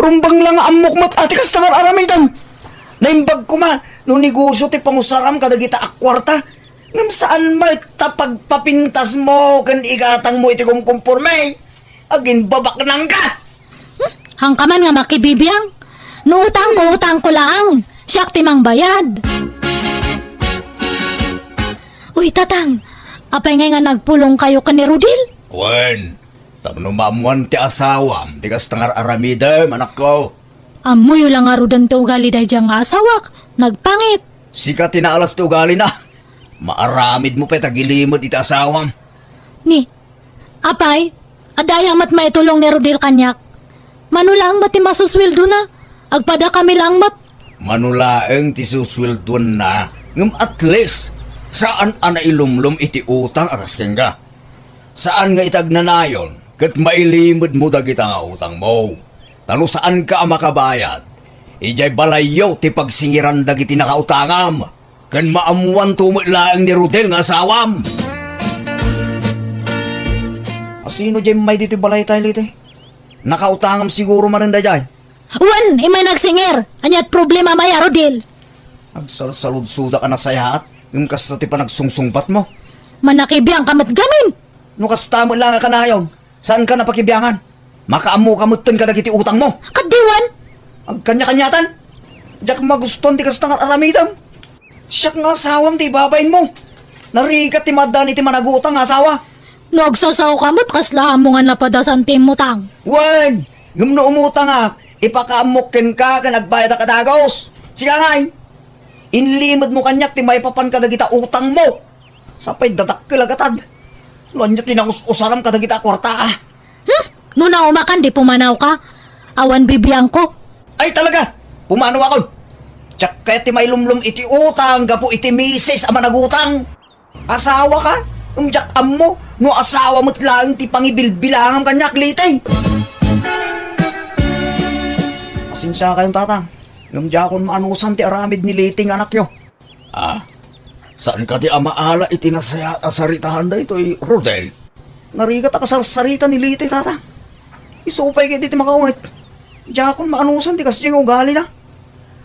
Rumbang lang amok mat ati kas tangar aramidan. Naimbag ko ma, no negosyo ti pangusaram kadagita akwarta. Ngam saan may tapagpapintas mo kan igatang mo iti kumkumpurme. Agin babak nang ka. Hangkaman nga makibibiyang. No utang ko lang. Siyak timang bayad. Uy, tatang. Apay nga nagpulong kayo ka ni Rodil? Wen, tamnumamuan ti asawam, ti kas tangar aramidem, anak ko. Amoy lang nga rudan to ugali dahi diyang nga asawak. Nagpangit. Sika tinaalas ti ugali na. Maaramid mo pa tagilimod iti asawam. Ni, apay, adayang mat maitulong ni Rodil kanyak. Manulang mati masuswildo na. Agpada kami lang mat. Manulaeng ti suswildon na, ngam at least, saan ana ilumlum iti utang akas ka? Saan nga itagnanayon, kat mailimod mo dagita nga utang mo? Tano saan ka makabayad? Ijay balayo ti pagsingiran dagiti nakautangam, kan maamuan tumutlaang ni Rodel nga asawam. Sino dyan may dito balay tayo lite? Nakautangam siguro marinda dyan. Wan, imay nagsingir. Anyat problema maya, Rodil. Agsalsalud-suda ka na sayaat, yung kasati pa nagsungsungpat mo. Manakibiyang kamat gamin. No kastamo lang ka na ngayon, saan ka napakibyangan? Makaamu kamutan ka dagiti utang mo. Kadiwan. Ang kanya-kanyatan. Diyak maguston ti kastangar aramidam. Siyak nga asawam ti babayin mo. Narigat ti madan iti managutang nga asawa. Nagsasaw kamot kasla mo nga napadasan timutang. Wag! Ngumno umutang nga, ipakaamukin ka ka nagbayad ka dagos. Siya ngay, inlimod mo kanyak ti may papan ka dagita utang mo. Sapay dadak kilagatad. Lanya tinangus-usaram ka dagita kwarta ah. Nuna umakan di pumanaw ka. Awan bibiyang ko. Ay talaga, pumano ako. Tsak kaya ti may lumlum iti utang, gapo iti misis ama nagutang. Asawa ka? Umjak mo, no asawa mo't lang ti pangibilbilangam kanyak litay. Asinsya kayong tatang. Umjak akong maanusan ti aramid ni liting anak nyo. Ah, saan ka ti amaala iti nasaya asaritahan da ito Rodel? Narigat akasarsarita ni litay tatang. Isupay kayo diti makaungit. Umjak akong maanusan ti kasi yung ugali na.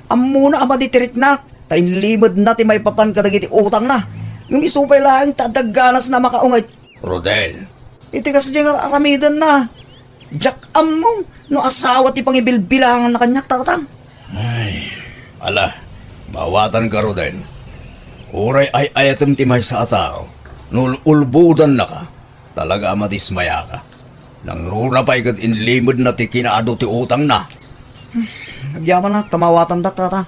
Amuna ama di tirik na. Tain limod na ti may papan kadagiti utang na. Yung isupay lang tadaganas na makaungit. Rodel, Iti kasi dyan aramidan na. Jack among no asawa ti pangibilbilangan na kanyak tatang. ay, ala, mawatan ka Rodel. Uray ay ayatem ti may sa atao. Nululbudan na ka, talaga matismaya ka. Nang runa pa ikad inlimod na ti kinaado ti utang na. Nagyaman na, tamawatan dak tata.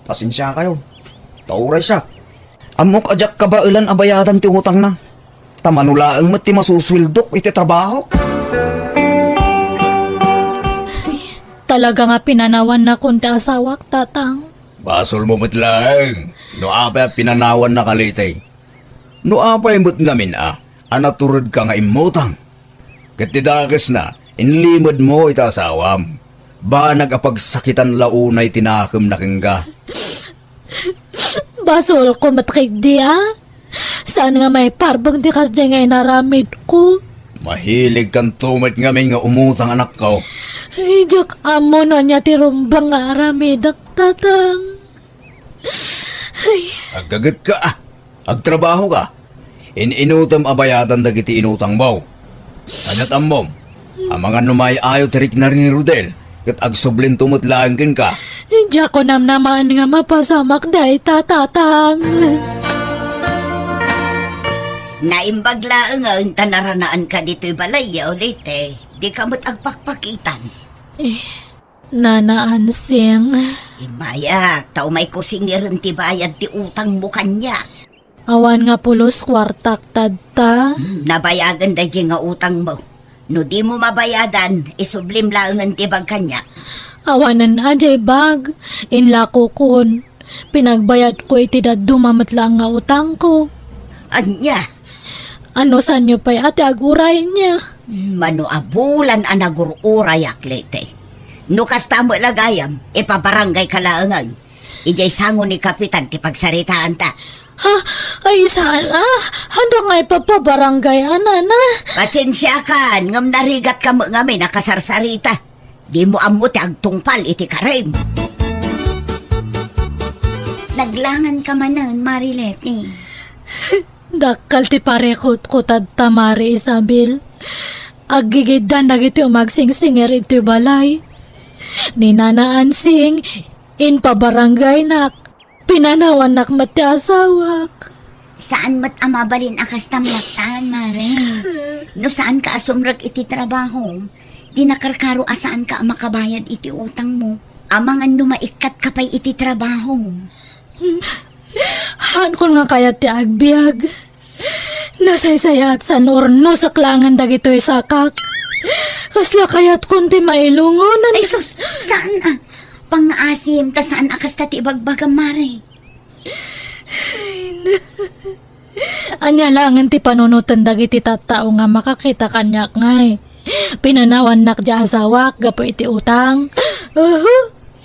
Pasensya kayo. Tauray siya. Amok ajak ka ba ilan abayadan ti utang na? Tamanulaang mat ti masuswildok iti trabaho. Talaga nga pinanawan na kunti asawak, tatang. Basol mo lang. No apa pinanawan na kalitay. No apa imot namin anaturod ka nga imutang. Katidakas na, inlimod mo ita asawam. Ba nagapagsakitan launay tinakam na kengga. Basol ko matkig di Saan nga may parbang di kas dyan nga inaramid ko? Mahilig kang tumat ngamin nga umutang anak ko. Ay, Jack, amo na niya tirumbang nga aramid ak tatang. Aggagat ka agtrabaho ka. Inutam abayadan dagiti inutang mo. Anyat amom, ang mga numay ayaw tirik na rin ni Rodel. Kat agsublin tumutlaan ka. Jack ko naman nga mapasamak dahi tatang. Naimbagla nga ang tanaranaan ka dito'y balaya ulit eh. Di ka mo't agpakpakitan. Nanaan sing. Imaya, tao may kusingirin ti bayad ti utang mo kanya. Awan nga pulos kwartak tadta. Nabayagan da nga utang mo. No di mo mabayadan, isublim lang ang tibag kanya. Awanan ajay bag. Inlako kun. Pinagbayad ko iti dumamat lang nga utang ko. Anya, Ano sa nyo pa'y ate aguray niya? mano abulan anagururayak lete. No kasta mo lagayam, ipabarangay kalaangan. Ijay sango ni Kapitan ti pagsaritaan ta. Ha? Ay sana? Handa nga ipapabarangay na. Pasensya ka, ngam narigat ka mo nga may nakasarsarita. Di mo amo ti agtungpal iti karim. Naglangan ka manan, Marileti. Dakal ti parekot ko tamari Isabel. Agigidan dagiti umagsinger iti balay. Ni nanaan sing in pabarangay nak. Pinanawan nak mati asawak. Saan mat amabalin akas tamlaktaan, Mare? No saan ka asumrag iti trabaho? Di nakarkaro asaan ka makabayad iti utang mo. Amangan numaikat ka pa'y iti trabaho. Han ko nga kaya ti agbiag. Nasaysaya at sa norno sa klangan dagito'y sakak. Kasla kaya't kunti mailungonan. Ay sus, saan Pang-asim, ta saan akas tati ibagbagang, Mare? Anya langan ti panunutan dagiti tattao nga makakita kanyak ngay. Pinanawan nak di asawak, gapo iti utang.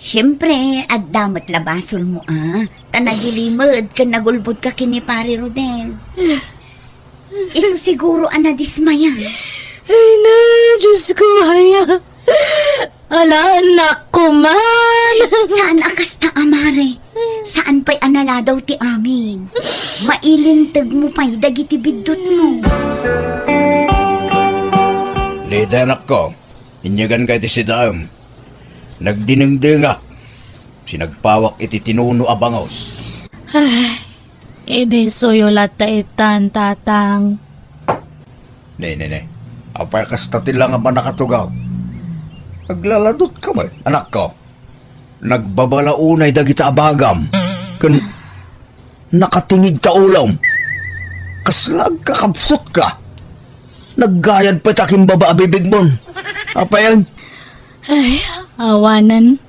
Siyempre, at damat labasol mo Tanagilimod ka nagulbod ka kini Pare Rodel. Isu siguro dismaya. Ay na, Diyos ko, haya. Ala, anak ko man. Saan akas ta, Amare? Saan pa'y anala daw ti amin? Mailintag mo pa'y dagiti bidot mo. Lida anak ko, inyagan ka iti si Daam. Nagdinengdengak. Sinagpawak iti tinuno abangos. Ede soyolat ta itan, tatang. Ne. Apay kastatil lang ang manakatugaw. Naglaladot ka ba, anak ko? Nagbabalaunay dagita abagam. Nakatingig ta ulam. Kaslag kakapsot ka. Naggayad pa taking baba bibig mon. Apayan? Awanan,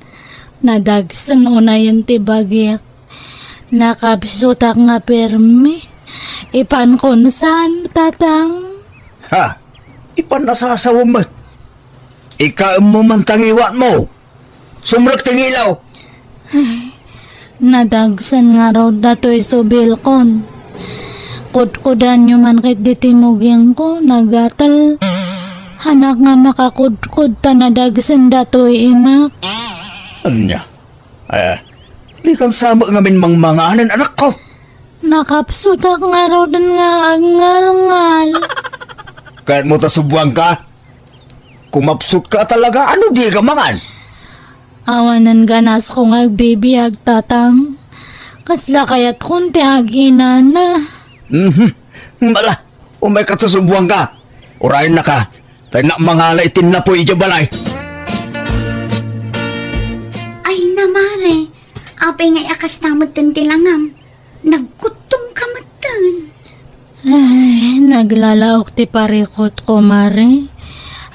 nadagsan unayan ti bagyak. Nakapsutak nga permi. Ipan kunsan, tatang. Ha? Ipan nasasawang ba? Ika mo man tangiwan mo. Sumrag tingilaw. Nadagsan nga raw dato'y subilkon. Kudkudan nyo man kit ditimugyang ko, nagatal. Hanak nga makakudkud ta nadagsan dato'y inak. Ano niya? Di kang sama ngamin mangmanganan, anak ko. Nakapsutak nga raw dan nga angal-ngal. Kahit mo tasubwang ka, kumapsut ka talaga, ano di ka mangan? Awanan ganas ko nga bibiyag, tatang. Kasla kaya't kunti agina na. Mala, umay ka tasubwang ka. Urayin na ka, tayo na mangala itin na po balay. Ay na, Mare. Apay ngay akas tamad tantilangam. Nagkutong kamatan. Ay, naglalaok ti parikot ko, Mare.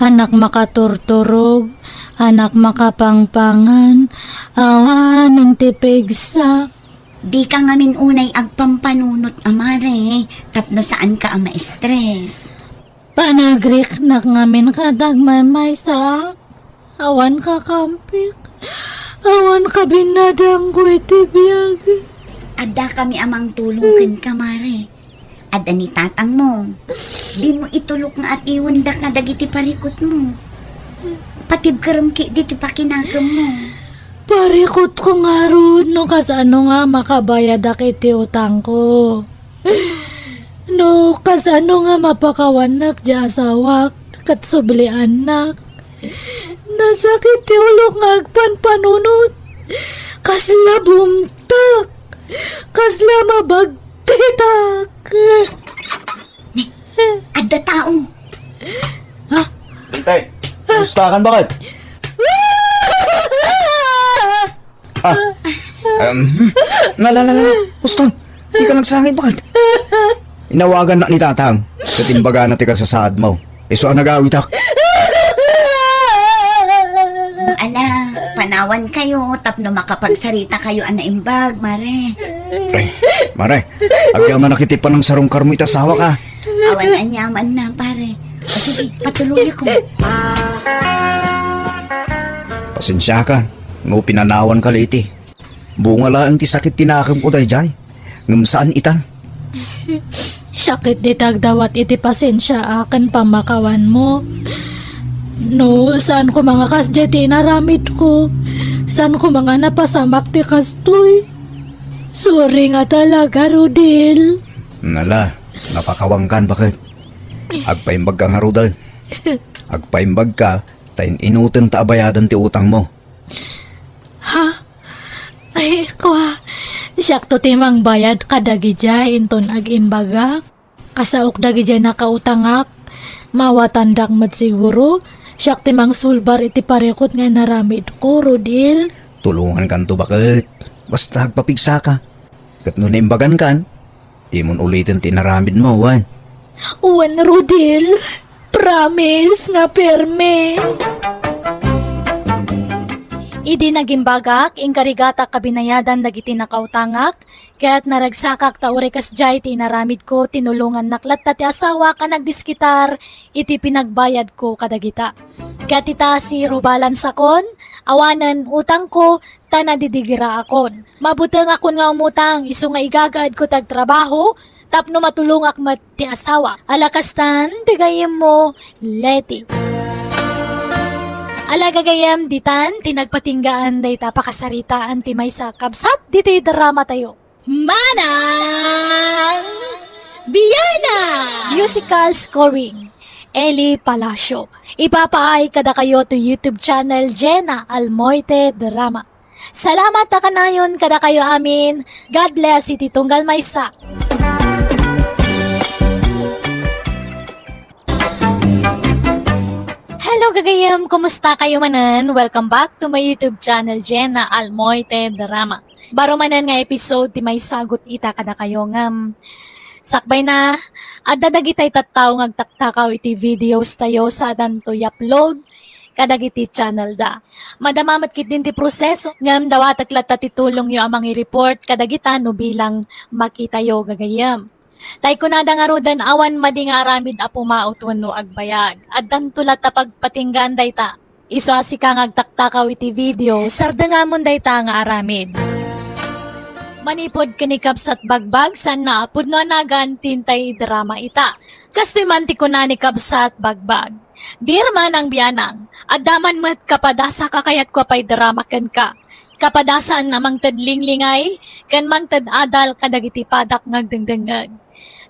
Anak makaturturog, anak makapangpangan, awanan ti pigsak. Di ka ngamin unay agpampanunot, Amare. Tapno saan ka ma-stress. Panagrik na ngamin kadagmamay sa awan ka kampik. Awan ka binadang ko iti biyag. Ada kami amang tulungan ka, Mare. Ada ni tatang mo. Di mo itulok nga at iwandak nga dagiti parikot mo. Patib karam ki di ti pakinagam mo. Parikot ko nga ron no kasano nga makabayad iti utang ko. No kasano nga mapakawanak di asawak kat subli anak. Nasakit ti ulok nga agpanpanunot. Kasla bumtak. Kasla mabagtitak. Ada tao. Bintay, gustakan bakit? Nalala, Uston, di ka nagsangin bakit? Inawagan na ni tatang, katimbaga na tika sa saad mo. Iso ang nagawit ak. Ala, panawan kayo, tapno makapagsarita kayo anaimbag, Mare. Ay, Mare, agyaman nakitipan ng sarong karmo itasawa ka. Awan anyaman na, pare. O sige, patuloy ko. Pasensya ka, no pinanawan ka liti. Bunga lang ti sakit tinakam ko day jay. Ngam saan itan? Sakit di tagdawat iti pasensya akan pamakawan mo. No, saan ko mga kasya tinaramid ko? Saan ko mga napasamak ti kastoy? Sorry nga talaga, Rodel. Nala, napakawangkan bakit? Agpaimbag ka nga Rodel. Agpaimbag ka, tayin inutin ta abayadan ti utang mo. Ay, kwa. Siyak to timang bayad kadagi dya inton ag-imbaga. Kasaok dagi dya nakautangak. Mawatandak mat siguro. Siyak timang sulbar iti parekot nga naramid ko, Rodel. Tulungan kan to bakit? Basta agpapigsa ka. Kat nun imbagan kan, di mon ulitin tinaramid mo, wan. Uwan, Rodel. Promise nga perme. Idi nagimbagak, inkarigata kabinayadan dagiti nakautangak, kaya't naragsakak taurikas jay tinaramid ko, tinulungan naklat ti asawa ka nagdiskitar, iti pinagbayad ko kadagita. Katita si rubalan sakon, awanan utang ko, tanadidigira akon. Mabutang akon nga umutang, iso nga igagad ko tagtrabaho, tapno matulong akmat ti asawa. Alakastan, tigayim mo, Leti. Alagagayam ditan, tinagpatinggaan day tapakasaritaan ti maysa kabsat, diti drama tayo. Manang Biyana! Musical scoring, Eli Palacio. Ipapaay kada kayo to YouTube channel Jenna Almoite Drama. Salamat na kanayon kada kayo amin. God bless iti tunggal maysa. Hello gagayam, kumusta kayo manan? Welcome back to my YouTube channel Jenna Almoite Drama. Baro manan nga episode ti may sagot ita kada kayo ngam. Sakbay na, at dadagitay tattaw ngagtaktakaw iti videos tayo sa danto i-upload kadagiti channel da. Madamamat kit din ti proseso ngam dawat aglat ti tulong yo amang i-report kadagita no bilang makitayo gagayam. Tay kunada nga rodan awan madi nga aramid a pumaot wenno agbayag. Addan tulat ta pagpatinggaan dayta. Iso asika ngagtaktakaw iti video sarda nga mon dayta nga aramid. Manipod kanikabs at bagbag san na pudno nagan tintay drama ita. Kastoy man ti kunani kabsat bagbag. Dir man ang biyanang. Adaman met kapadasa kakayat ko pay drama ken ka. Kapadasan namang tadlinglingay ken mang tadadal kadagiti padak ngagdengdengag.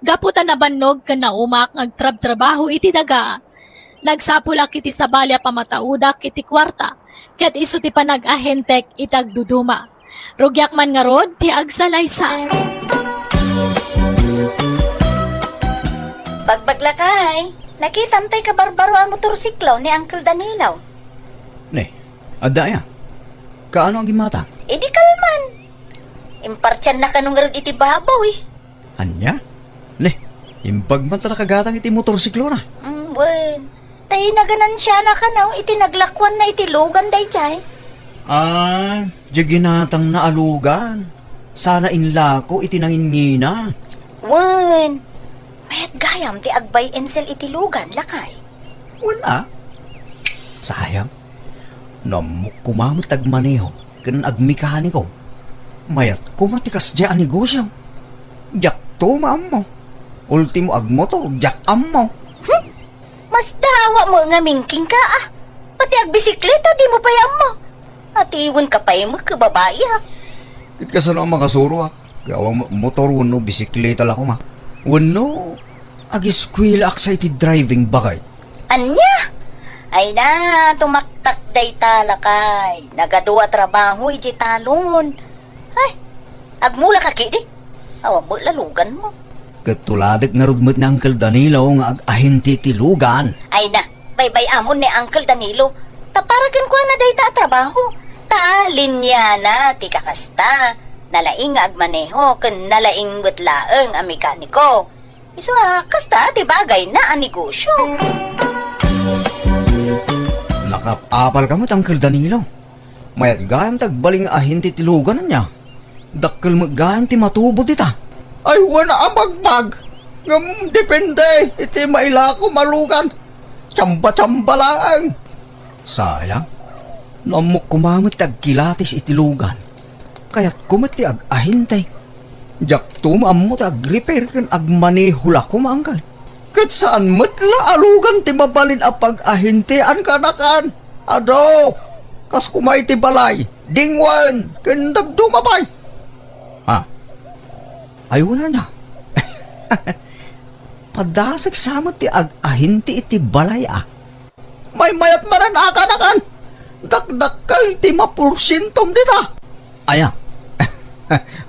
Gaputan na bannog ken naumak ngagtrab-trabaho iti daga. Nagsapulak iti sabalya pamataudak iti kwarta. Ket isu ti panag-ahentek itagduduma. Rugyak man nga rod ti agsalaysa. Bagbaglakay, nakitam tay kabarbaro ang motorsiklo ni Uncle Danilo. Ne, adaya. Kaano ang gimata? E di kalman. Impartyan na kanong nga rod iti babaw eh. Anya? Ne, imbag man tala kagatang iti motorsiklo na. Wen. Tay naganan siya na kanaw, iti naglakwan na iti lugan day chay. Di ginatang naalugan. Sana inlako iti nangingina. Wen. Mayat gayam ti agbay ensel iti lugan, lakay. Wala. Sayang. Namuk kumamot agmaneho, ganun agmekaniko. Mayat kumatikas dya ang negosyo. Jak to, maam mo. Ultimo agmotor, jak am mo. Mas dawa mo nga mingking ka ah. Pati agbisikleta di mo payam mo. At iwan ka pa yung magkababae ah. Kit ka sa mga kasuro ah. Gawa motor, wano, bisikleta lang ko ma. Wano, agiskwila ak sa iti driving bagay. Anya? Ay na, tumaktak day talakay. Nagaduwa trabaho, iti talon. Ay, agmula ka kidi. Awang mo lalugan mo. Katuladak nga rudmat ni Uncle Danilo nga ag-ahinti ti lugan. Ay na, baybay amon ni Uncle Danilo. Taparagan ko na day ta trabaho. Ta, linya na, ti kakasta. Nalaing nga agmaneho, kun nalaing wetlaeng ang mekaniko. Iso kasta, ti bagay na ang negosyo. Nakapapal ka mo't Uncle Danilo. Mayat gayam tagbaling ahinti ti lugan niya. Dakkel maggayam ti matubod ita. Ay, wala ang bagbag. Ngam, depende. Iti maila ko malugan. Tsamba-tsamba lang. Sayang. Namok kumamot tagkilatis iti lugan. Kaya't kumati ag-ahintay. Jak tumamot ag-repair kan agmanihula ko maangkal. Kat saan matla alugan ti mabalin a pag-ahintian ka na kan. Ado, kas kumay ti balay, dingwan, kendab dumabay. Ha? Ayaw na na. Padasag sama ti ag-ahinti iti balay ah. May mayat maran akan-akan. Dakdakal ti mapursintom dita. Aya.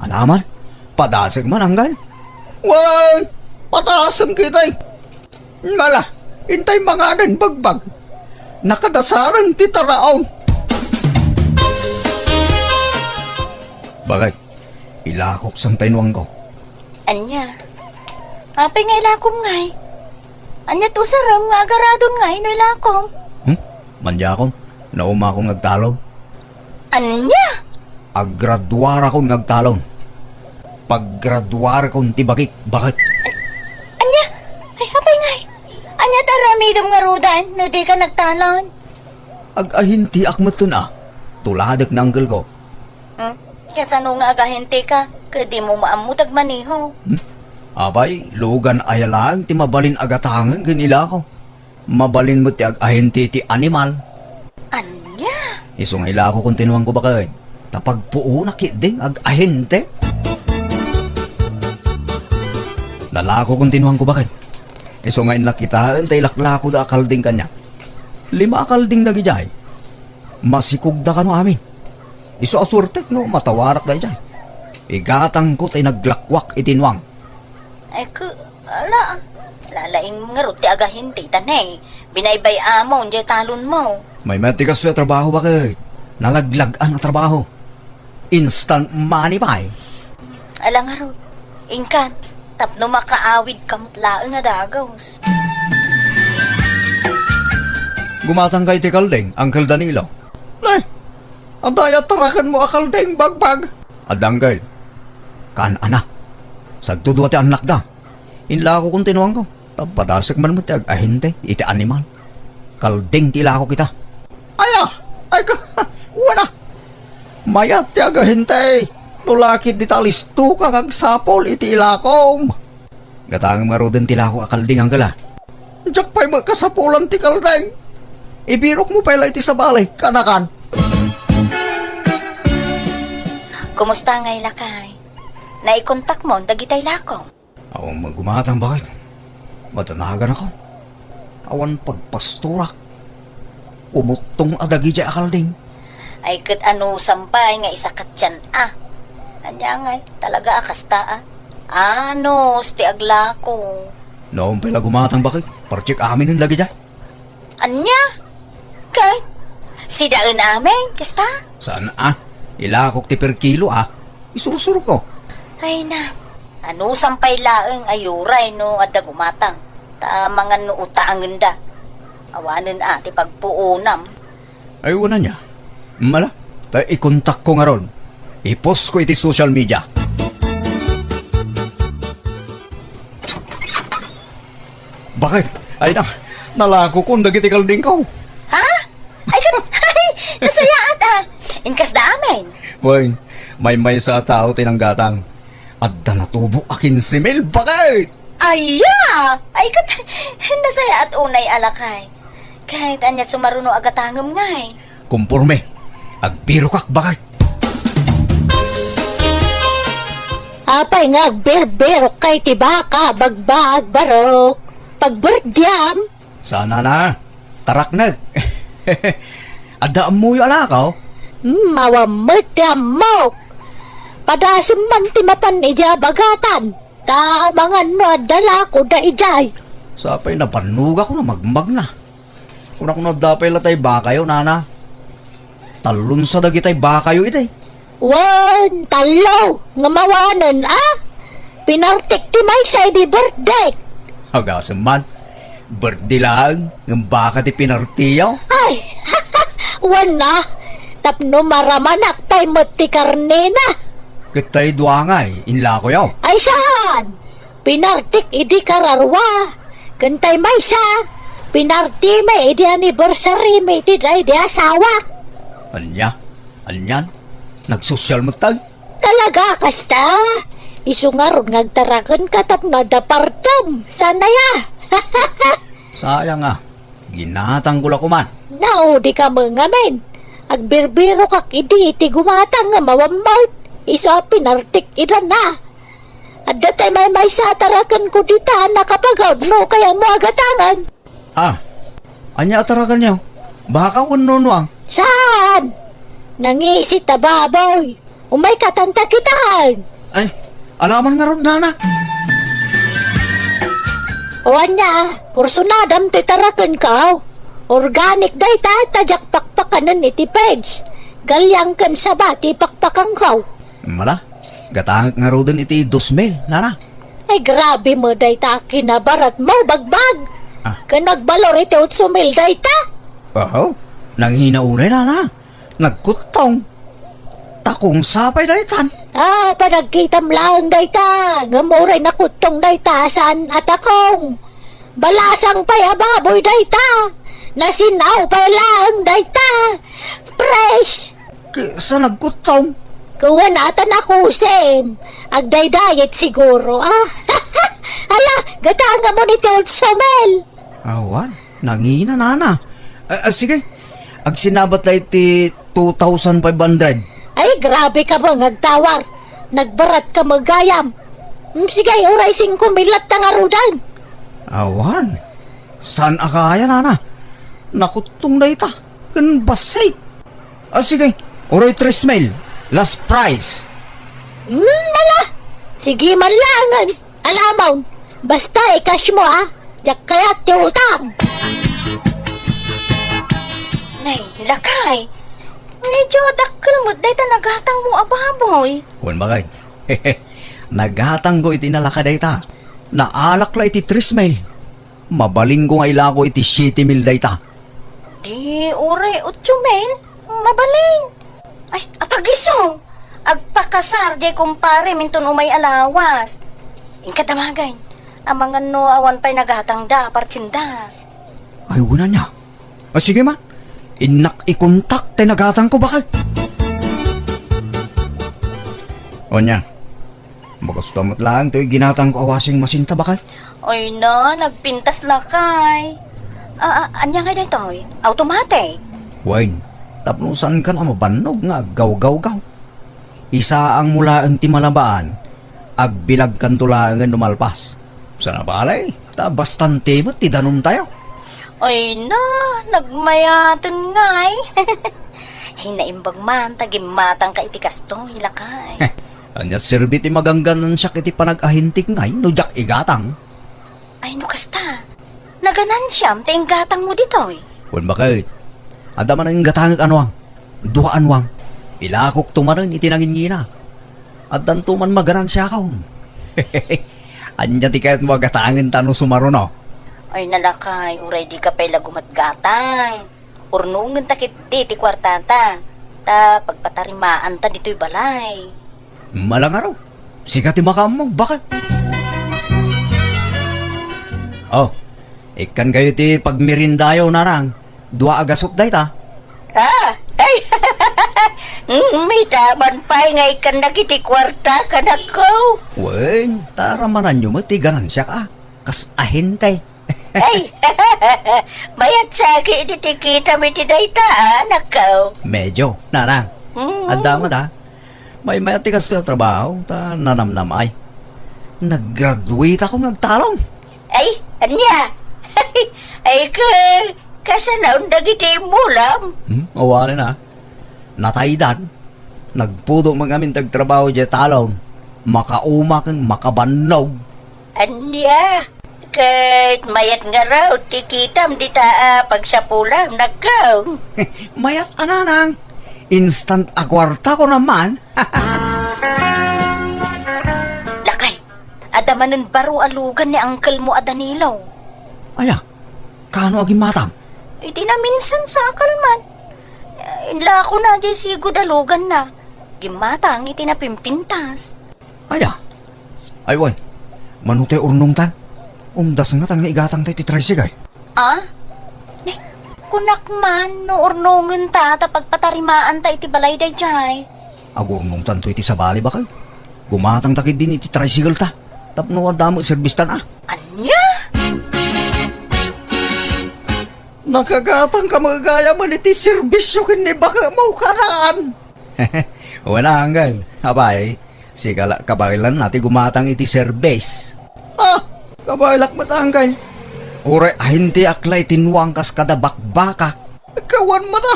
Alaman, padasag man hanggan. Wan, patasam kitay. Mala, intay manganan bagbag. Nakadasaran ti taraon. Bagay, ilakok sang tainwang ko. Anya, apay nga ilakom ngay. Anya to sarang nga agaradon ngay no ilakom. Manja akong, nauma akong nagtalong. Anya? Aggraduar akong nagtalong. Paggraduar akong tibakik, bakit? Anya? Ay, apay ngay. Anya taramidom nga rudan no di ka nagtalon. Ag-ahinti akmat na. Tuladak na anggal ko. Kesa no nga agahinti ka, kadi mo maamutag maniho. Abay, lugan ayalang ti mabalin agatangan ganila ko. Mabalin mo ti ag-ahinti ti animal. Anya? Isong ila ako kung tinuang ko bakit. Tapagpuo na kiding ag-ahinte. Lalako kung tinuang ko bakit. Isong ngayon nakitaan tay laklako da akalding kanya. 5 akalding na gijay. Masikog da ka no amin. Iso asurtek no matawarak da jay. Igatang ko tay naglakwak itinuang. Ay ala. Lalaing nga ruti agahinti tanay. Binaybay amon jay talon mo. May matikas sa trabaho bakit? Nalaglag ang trabaho. Instant money ba eh? Ala nga rut. Ingkan. Tapno makaawid kamutlaan nga dagos. Gumatang kay ti Kaldeng, Uncle Danilo. Nay, ang daya tarakan mo Kaldeng, bagbag. Adanggal, kaan anak. Sagtudwa ti anak da. Inla ako kung tinuang ko. Tapadasak man mo ti ag-ahinte, iti animal. Kaldeng tila ako kita. Ay ka, wala. Mayat ti ag-ahinte. Nulakit di talisto kang agsapol iti ilakom. Gatang maroden tila ako akalding ang gala. Diyak pa'y magkasapulan ti Kaldeng. Ibirok mo pala iti sa balay, kanakan. Kumusta nga ilakay? Naikontak mo, dagitay lakom. Awang magumatang bakit? Matanagan ako. Awan pagpasturak. Umutong adagi dya akalding. Ay kat ano sampay nga isakat dyan Anya nga, talaga akasta Ano, sti aglako. Noong pala gumatang bakit? Parchik amin yung lagi dya. Anya? Kahit, si daan amin, kasta? Saan Ilakok ti per kilo Isurusuro ko. Ay na, ano sampay laeng ayuray no adda gumatang. Ta mga no utaangin da. Awanan ti pagpuunam. Ay wala niya. Mala, ta ikontak ko nga ron. I-post ko iti social media. Bakit? Ay na, nalako ko dagiti Kalding ko. Ha? Ay, nasaya Inkas da amin. Wen, may sa tao tinanggatang. Adda natubo akin si Mel, bakit? Aya! Ay kat, nasaya at unay alakay. Kahit anya sumaruno agatangam ngay. Kumporme, agbiro kak, bakit? Apay nga agberberok kay tibaka, bagbag, barok. Pagberdyam, Sana na, tarak na. Adda mo yung alakaw? mawamagdyam mo. Padasim man timapan ija bagatan. Taamangan no adala ko da ijay. Sapay na panuga ko na magmag na. Kuna ko nadapay latay bakayo, nana. Talun sa dagitay bakayo itay. Wan, talo, nga mawanan Pinartik ti may sa di birthday. Hagasam man, birthday lang, ng baka ti pinartiyaw. Ay, wan na. Tapno maramanak pa'y mati karne na. Kitay duangay, inla ko yaw. Ay saan? Pinartik idi kararwa. Kantay may sa. Pinarti may idi anniversary may tiday di asawa. Anyan, nagsosyal matag. Talaga kasta. Isungaron ngagtarakan katap na dapartam. Sana ya. Sayang ah. Ginatang ko man. Naudi ka mga men. Agbirbiro kak idi iti gumatang nga mawamot. Iso pinartik idan na. At datay may satarakan ko dita nakapagaw no kaya mo agatangan. Ah, anya atarakan niyo? Baka ununuang. Saan? Nangisit na baboy. Umay katanta kitaan. Ay, alaman nga ron, nana. Owan niya, kursunadam titarakan ka. Organic day tajak pakpakanan iti page. Galyang kan sa bati pakpakang kaw. Mala, gatangak nga ron din iti 2,000, nana. Ay grabe mo day ta kinabarat mo bagbag. Ah. Kanagbalor iti 8,000 day ta. Oh, nang hinaunay, nana. Nagkutong. Takong sapay daytan. Ah, panagkitam lang day ta. Ngamuray na kutong day ta saan at akong. Balasang payababoy day ta. Nasinaw pa lang day ta. Fresh. Sa nagkutong. Kuha natan ako, Sem. Agday-diet siguro, ah. Hala, gatanga mo ni Ted Somel. Awan, nangina, nana. Sige, ag sinabat na iti 2,500. Ay, grabe ka bang agtawar. Nagbarat ka magayam. Sige, oray 5 milat na nga rudan. Awan, saan akaya, nana? Nakutong na ita. Kan basay. Sige, oray 3,000. Last price. Nala. Sige man langan. Alamaw, basta i-cash mo, ah. Diyak kaya tiutang. Nay, lakay. Medyo dakkel mo day ta nagatang mo ababoy. Wan bagay. Naghatang ko iti nalakaday ta. Naalak la iti 3,000. Mabaling ko nga ila ko iti 7,000 dayta. Di, ore, 8,000. Mabaling. Ay, apagiso. Agpakasar, di kumpare, minton umay alawas. Inkadamagay. Ang mga no awan pa'y naghatang da, partsinda. Ay, una niya. Sige ma. Inak ikontak tay nagatang ko bakal. O niya. Magastamot lang to'y ginatang ko awasing masinta bakal. Oy na, nagpintas lakay. Anya nga dito, automatic. Wine, tapnusan ka na mabanog nga gaw-gaw-gaw. Isa ang mula ang timalabaan, agbilag kan tulangan numalpas. Sana balay, ta bastante mo tidanong tayo. Oy na, nagmayatan ngay. Hinaimbag man, tagimatang ka itikas to, hilakay. Anya sirbiti magangganan siya kiti panag-ahintik ngay, nujak igatang. Ay, no kasta. Naganan siyam, tayong gatang mo dito, Wan bakit? Ada man ang gatangag anwang, duha anwang. Ilakok tumanan itinangin gina. At danto man maganan siya kaon. Anya ti kahit mo gatangan tanong sumarono. Ay, nalakay, uray di ka pa'y lagumat gatang. Urnungan takit di kwartata. Ta, pagpatarimaan ta dito'y balay. Malang araw. Sigat ti makamong, bakit? Oh, ikan kayo ti pagmirindayo narang. Dua agasot day ta. Ay, may taman pa'y ngay ka nagiti kwarta ka na ko. Wen, taramanan nyo mo ti ganan siya ka. Kas ahintay. Ay, mayat sagi ititikita mi ti dayta, nakaw. Medyo, narang. Anda mo ta. May tikas na trabaho, ta nanamnamay. Nag-graduate ako nagtalong. Ay, anya? Ay, kasanaon dagiti mulam. Awari na. Nataydan. Nagpudo mga amin tagtrabaho dyan talon. Makaumakan, makabanog. Anya? Kahit mayat nga raw, tikitam di taa pagsapulam, nakaw. Mayat ananang. Instant akwarta ko naman. Lakay, adamanan baro alugan ni Uncle mo Adanilaw. Aya, kano aging matang? Iti na minsan sa akalman. Inla ko na di sigod alugan na. Gimatang iti na pimpintas. Aya, ay wan, manutay urnong tan. Umdas nga tang igatang tayo titrisigay. Ne, kunak man, no ornongan ta, pagpatarimaan ta iti balay day jay. Agurnong tan to iti sabali bakal. Gumatang takid din iti tricycle ta. Tapno adamo serbistan Anya? Nakagatang ka magagaya man iti serbisyo kini baka mau karaan. Wala hanggal. Abay, sigala kabailan nati gumatang iti serbes. Ah, kabailak matanggal. Ure hindi aklay tinwang kas kada bakbaka. Kawan mo na.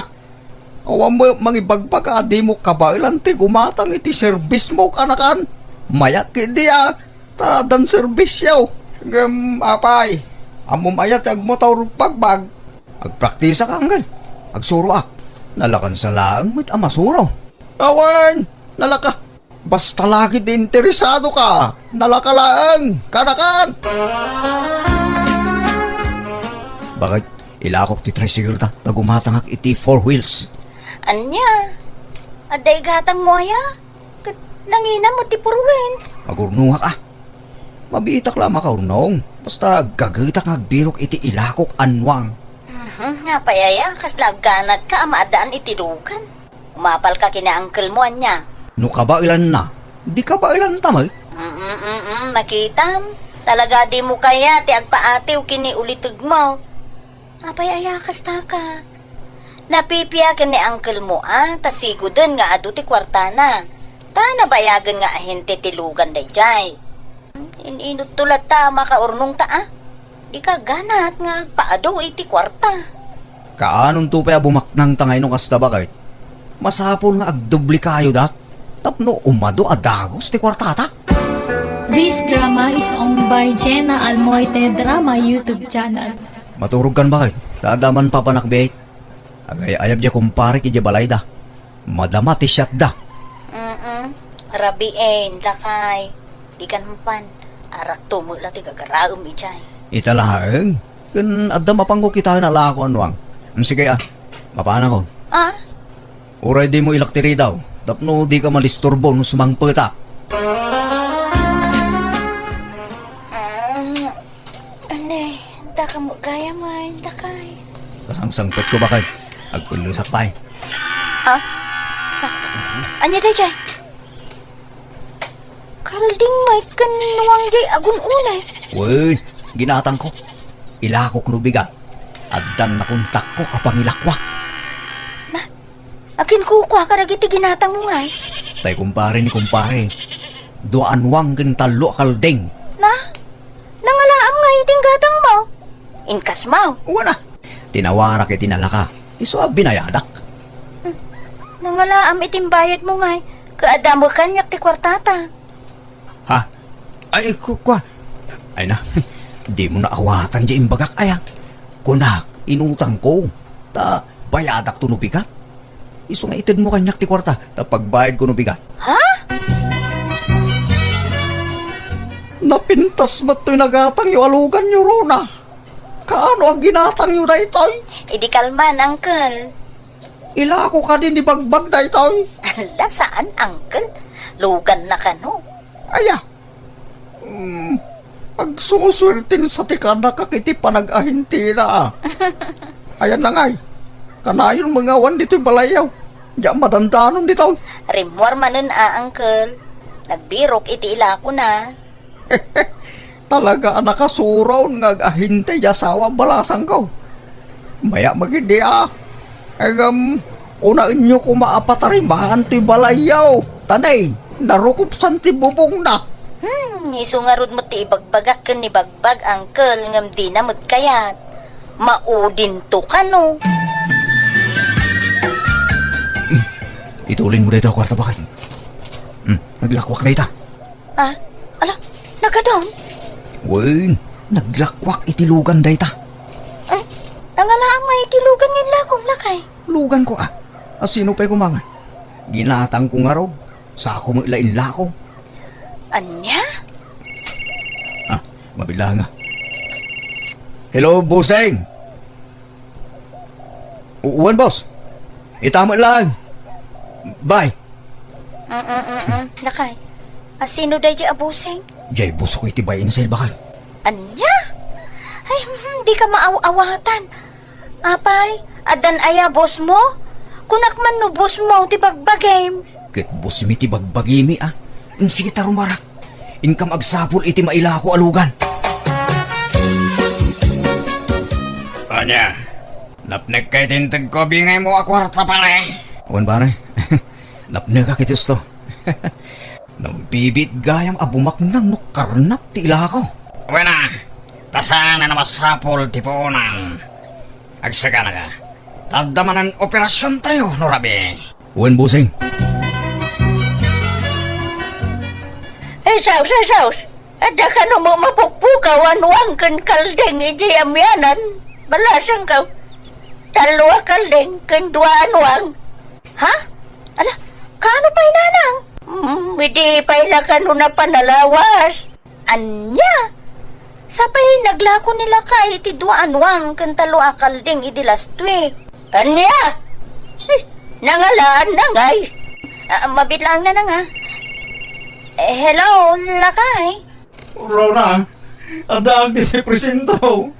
Awan mo mangibagbaka di mo kabailan ti gumatang iti serbis mo kanakan. Mayat kidi tadan serbisyo. Apay, amom ayat ag motor bagbag. Agpraktisa ka hanggan. Agsuro nalakan sa laang mit amasuro. Awan, nalaka. Basta lagi di interesado ka. Nalaka laang, kanakan. Bakit ilakok ti tricycle ta? Tagumatangak iti 4 wheels. Anya? Aday gatang mo aya? Nangina mo ti purwens. Magurnungak Mabiitak lama ka urnong. Basta gagatak ngagbirok iti ilakok anwang. Nga payaya, kaslagganat ka amaadaan iti dukan. Umapal ka kina uncle mo anya. No kabailan na, di kabailan tamay. Makitam. Talaga di mo kaya ti agpaatiw kini ulitug mo. Apayaya kasta ka. Napipiya kini uncle mo tasigo dun nga adu ti kwartana. Ta nabayagan nga ahente ti lugan dayjay. Ininot tulad ta makaurnong ta Di ka ganat nga paado iti kwarta. Kaanon to pa bumaknang tangay nung kasta bakit? Masapol nga agdubli kayo dak. Tapno umado adagos ti kwartata. This drama is owned by Jenna Almoite Drama YouTube channel. Maturog kan bakit? Dadaman pa panakbet. Agay ayab dia kumpare ki balay da. Madama ti shot da. Rabiin, lakay. Di kan mapan. Arak tumula ti gagaraom ijay. Italaang. Kan adda mapangko kita na lako anwang. Sige mapana ko. Uray di mo ilaktiri daw. Tapno di ka malisturbo nung sumangpeta. Anay, da ka mo gaya man, lakay. Kasangsangpet ko bakit? Agpulusak pa Anya day jay? Kalding may kanuwang jay agun unay. Wen, ginatang ko. Ilakok no bigat. Addan na kontak ko apang ilakwak. Akin kukwa ka nagiti ginatang mo ngay. Tay kumpare ni kumpare. Doanwang gintalo kalding. Nangalaam nga iting gatang mo. Inkas mo. Wala. Tinawarak itinalaka. Iso binayadak. Nangalaam iting bayad mo ngay. Kaadamo kanyak ti kwartata. Ha? Ay, kukwa. Ay na, di mo na awatan dyan bagak aya. Kunak, inutang ko. Ta, bayadak to nubigat. Iso nga itid mo kanyak ti kwarta. Ta pagbayad ko nubigat. Ha? Napintas mo't to'y nagatang yu alugan yu rona. Kaano ang ginatang yu na ito'y? Idi kalman, uncle. Ilako ka din di bagbag na ito'y. Ala, saan, uncle? Lugan na ka, no? Aya. Pagsusurtin sa tikana kakiti panag-ahinti na Ayan na ngay. Kanayon mga wan dito'y balayaw. Diyan madandanon dito. Rimwar manen uncle. Nagbirok iti ila ko na. Talaga nakasuraw nga ahinte yasawa balasang ko. Maya magindi unain nyo kumaapataribahan ti balayaw. Tanay, narukupsan ti bubong na. Isungarod mo ti ibagbagak ka ni bagbag, uncle. Ngam di na mo't kayat. Maudin to ka, no? Itulin mo dito, kwarta bakit? Naglakwak na ita. Ala, nagadong? Wen, naglakwak itilugan da ita. Nangalaang may tilugan ng lakong lakay. Lugan ko Asino pa'y kumangan? Ginatang ko nga raw. Sa ako mo ilain lako. Anya? Mabila nga. Hello, bossing! Uwan, boss. Itama lang. Bye. Lakay. Asino day di abuseng? Jay, boss ko itibayin sa ilbakal. Anya? Ay, di ka maaw-awatan. Apay, adan aya boss mo? Kunak man no boss mo, ti bagbagim. Kit boss mi ti bagbagimi Sige tarumarak. Inkam agsapol iti maila ko alugan. Anya, Napnag kay tintag ko bingay mo akwarta pare. Wan pare, napnag ka kitis to. Nambibit gayam abumak nang no karnap ti ila ko. Wena, tasana na masapol tipunan. Agsaga na ka. Tadamanan operasyon tayo, no Rabi. Wan busing. Saus. Ada ka no mo mapukpukaw anuang kan kaldeng iji amyanan. Balasang ka. Dalawa kaldeng kan dua anuang. Ha? Ala, kano pa inanang? Hindi pa ila kano na panalawas. Anya? Sapay naglako nila kay iti dua anuang kan talwa kaldeng iti last week. Anya? Nangalaan nangay. Mabitlang na nga. Hello, lakay. Rona, adag di si Presinto.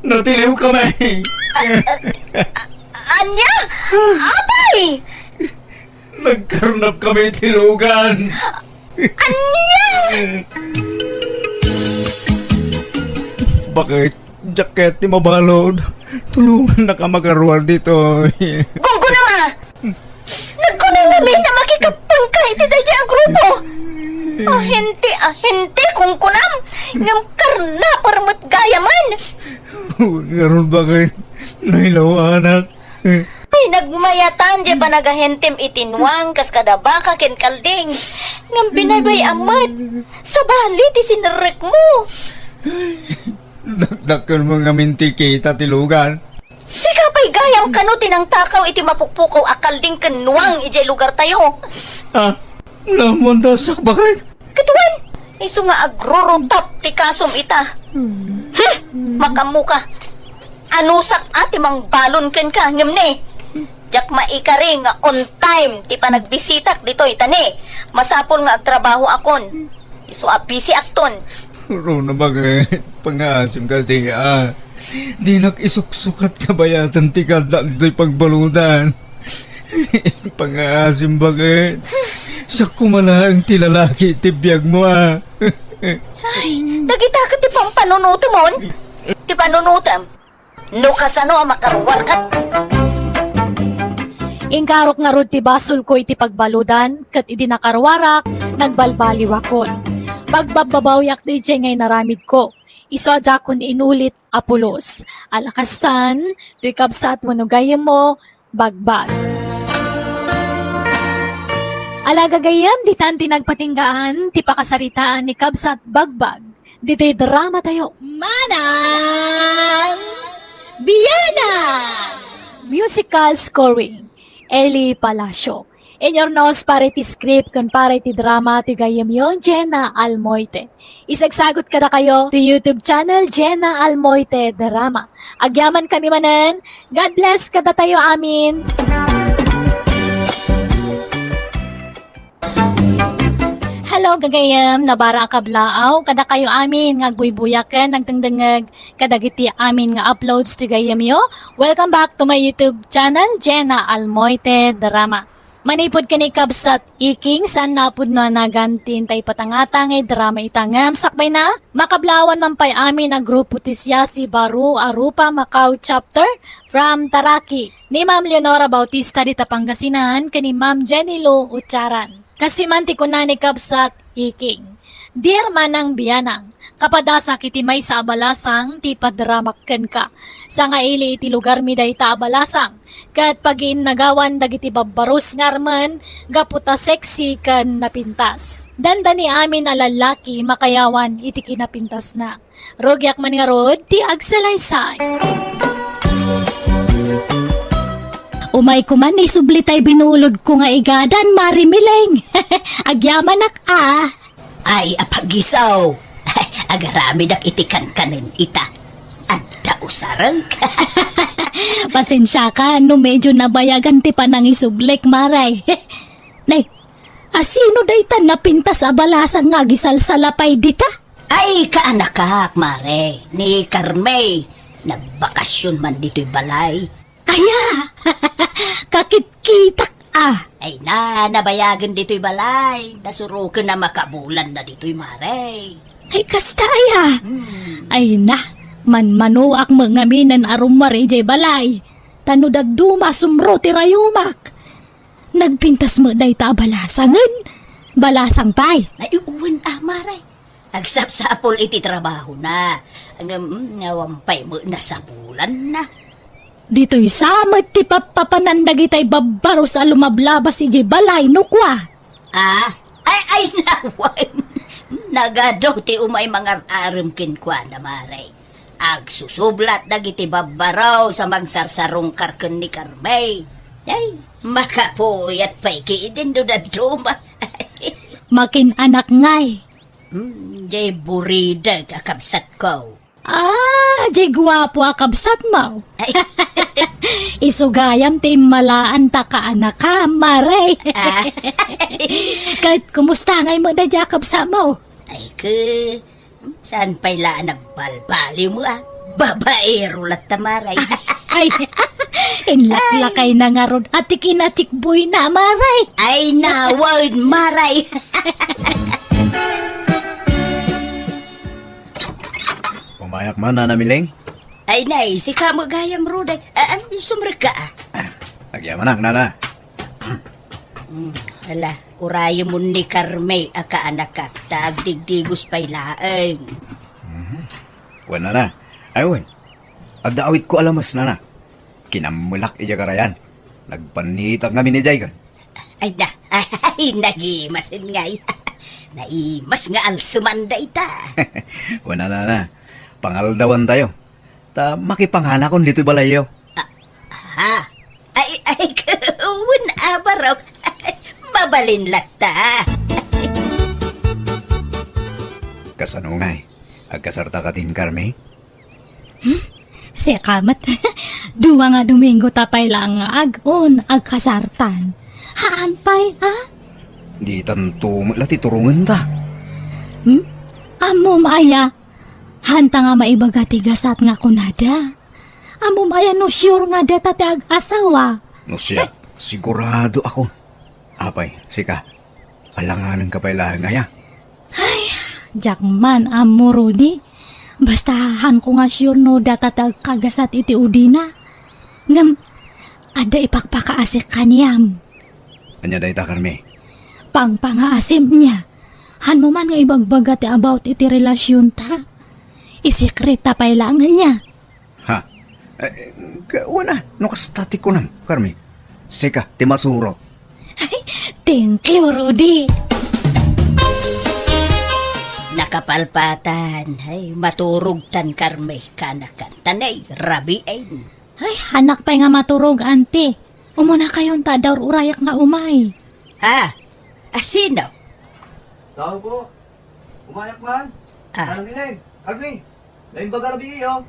Natiliw kami. Anya? Abay! Nagkarnap kami tilugan. Anya! Bakit? Jacket ni mabalod. Tulungan na ka magaruan dito. Kung ko naman! Nagkunay kami na makikapang kahit iti dyan ang grupo. Hindi kung kunam. Ngam karna parmat gayaman. Garon bakit? Nailaw anak. Pinagmayatan di pa nagahentem itinwang kas kada baka ken kalding. Ngam binabay amat. Sa balit isinarek mo. Dakdakan mga minti kita tilugan. Sikapay gayam kanutin ang takaw iti mapukpukaw akalding kenwang ijay lugar tayo. Ah, lamon dasak bakit? Katuan, iso nga agrurutap ti kasom ita. Makamu ka. Anusak ati mang balon ken ka, ngamne. Jak maikari nga on time ti pa nagbisitak dito itani. Masapol nga agtrabaho akon. Iso apisi akton. Rona bakit? Pangasim ka tiya. Di nakisuksukat kabayatan ti kada dito'y pagbaludan. Pangasim bakit? Sa kumalaang ti lalaki ti biyag mo Ay, nagita ka ti pang panunutamon. Ti panunutam. No kasano ang makaruwar ka. Ingkarok nga rod ti basol ko iti pagbaludan, kat idi nakarwarak, nagbalbaliwakon. Pagbababawyak di ngay naramid ko. Isoadya kon inulit apulos. Alakastan, tuy kabsat mo nugayam mo, bagbag. Alagagayam, di tan tinagpatinggaan, ti pakasaritaan ni kabsat bagbag. Dito'y drama tayo. Manang Biyana! Musical scoring. Eli Palacio. In your nose, pare ti script, kan pare ti drama, ti gayam yon, Jenna Almoite. Isagsagot kada kayo to YouTube channel, Jenna Almoite Drama. Agyaman kami manen. God bless kada tayo amin. Hello, gagayam, nabara kablaaw, kada kayo amin, ngagbuy-buyakan, nagtangdangag, kadagiti amin nga uploads ti gayam yo. Welcome back to my YouTube channel, Jenna Almoite Drama. Manipod kani kabsat iking san napud no nagantin tay patangata ngay drama itangam sakbay na makablawan man pay amin ang grupo ti siya si Baru Arupa Macau chapter from Taraki ni Ma'am Leonora Bautista di Pangasinan kani Ma'am Jenny Lo Ucharan. Kasi manti ko na ni kabsat iking. Dear manang biyanang, kapadasa kiti may sa abalasang ti padramakken ka. Sa nga ili iti lugar mi day ta abalasang. Kat pagin nagawan dagiti babbaros ngarman, gaputa sexy kan napintas. Danda ni amin alalaki makayawan iti kinapintas na. Rogyak man nga rod, ti agsalaysay. Umay kuman ni sublitay binulod ko nga igadan, marimileng. Agyaman ah. Ay, apagisaw. Agarami dak itikan kanin ita. Adda usarang ka. Pasensya ka, no medyo nabayagan ti panang isublek, maray. Nay, asino day tan napintas abalasang nga gisalsalapay dita? Ay, kaanakak, mare. Ni Carmay. Nagbakasyon man dito'y balay. Aya, kakit-kitak ah. Ay nabayagan dito'y balay. Nasurukan na makabulan na dito'y mare. Ay, kasta aya. Ay na, manmanuak mga minan arumari jay balay. tano dagduma sumro ti rayumak. Nagpintas mo day ta balasangan. Balasang pay. Ay, uwan maray. Agsap-sapol iti trabaho na. Ang ngawampay mo na sa bulan na. Dito'y samad ti papapanandag itay babaro sa lumablabas si balay nukwa. Ay, nawan. Nagadaw ti umay mga aram kinkwa na maray. Agsusublat dagiti babaraw sa magsarsarong karken ni Carmay. Ay, makapuyat pa'y kiidin do na duma. Makin anak ngay. Jay burida kakabsat ko. Di gwapo akabsat mo. Ay, Isugayam ti malaan ta ka anak ka, maray. Kahit kumusta ngay mo na jakab sa mo. ay saan pa'y la nagbalbali mo Babaero lat tamaray. Ay, inlaklakay na nga ron at ikinachikboy na, maray. Ay, nawad maray. Pumayak man na namiling. Ay, nay, si ka magayam ruday. Sumrika Nagyamanak na na. Hala, urayo mo ni Carmay aka anak ka. Tagdigdigos pa'y laeng. Wan na. Ayun. Agdaawit ko alamas na na. Kinamulak iya karayan. Nagpanitag namin ni Jaygan. Ay, nagimasin ngay. Naimas nga alsumanda ita. Wan na. Pangaldawan tayo. Ta makipanghana kon dito'y balayo. Ay, kawun abaraw. Mabalin lata. Kasano ngay. Agkasarta ka tin, Carme. Siya kamat. Duwa nga Domingo tapay lang nga agon agkasartan. Haan pay, Di tanto lati turungan ta. Amo maaya. Hanta nga maibagati gasat nga kunada. Amo maaya no sure nga data ti ag-asawa. No siya, sigurado ako. Apay, sika. Alanganan ka pa ilang ngaya. Jakman amo Rudy. Bastahan ko nga sure no data ti kagasat iti udina. Ngam, ada ipakpakaasik kaniyam. Anya day ta, Carme. Pangpangaasim niya. Han mo man nga ibagbagati about iti relasyon ta. Isikreta pa ilangan niya. Ha? Wala, no kastati ko nam, Carme. Sika, timasuro. Thank you, Rudy. Nakapalpatan. Ay, maturog tan Carmay. Kanakan tanay, rabiain. Ay, anak pa nga maturog, ante. Umuna kayon ta daw urayak nga umay. Sino? Tao po. Umayak man. Ah. Niling. Agni. Lain baga rabi iyo.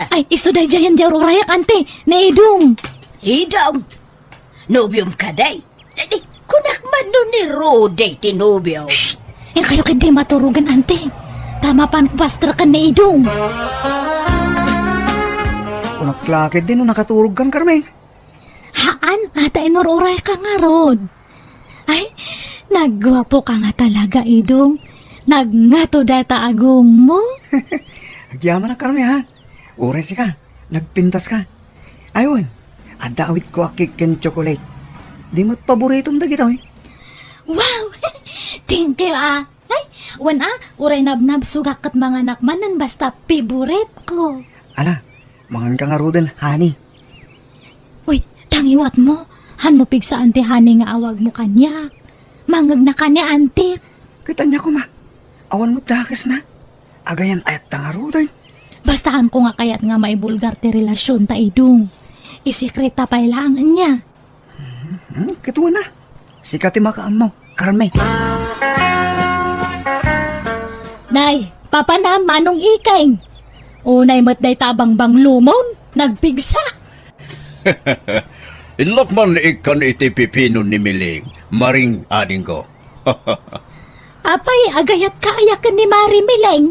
Ay, iso day jayan daw urayak, ante. Naidong. Hidong. Nobyom ka day. Kunak man nun ni Rudy tinubyo. Eh, kayo kindi maturugan, ante. Tama pan pastra ka naidong. Kunak lakid din no nakaturog kan, Carme. Haan, ata inururay ka nga, Rod. Ay, nagwapo ka nga talaga, idong. Nagngato data agong mo. Agyaman na, Carme, ha? Uray sika. Nagpintas ka. Ayun. Adawit ko akikin chocolate. Di mo't paboritong dagitaw, eh. Wow! Thank you, Ay, uray nabnab sugak kat mga nakmanan basta favorite ko. Ala, mangan ka nga roden, honey. Uy, tangiwat mo. Han mo pigsa ante hani nga awag mo kanya. Mangag na kanya, ante. Kita niya ko, ma. Awan mo dakas na. Agayan ayat ta nga roden. Bastahan ko nga kayat nga maibulgar ti relasyon ta idong. Isikreta pa ilangan niya. Kituwa na. Sikati makaan mo, Carme. Nay, papa na manong ikaing. Unay mo't day tabang bang lumon, nagpigsa. Inlokman ikan iti pipino ni Miling. Maring ading ko. Apay, agayat kaayakan ni Mari Mileng.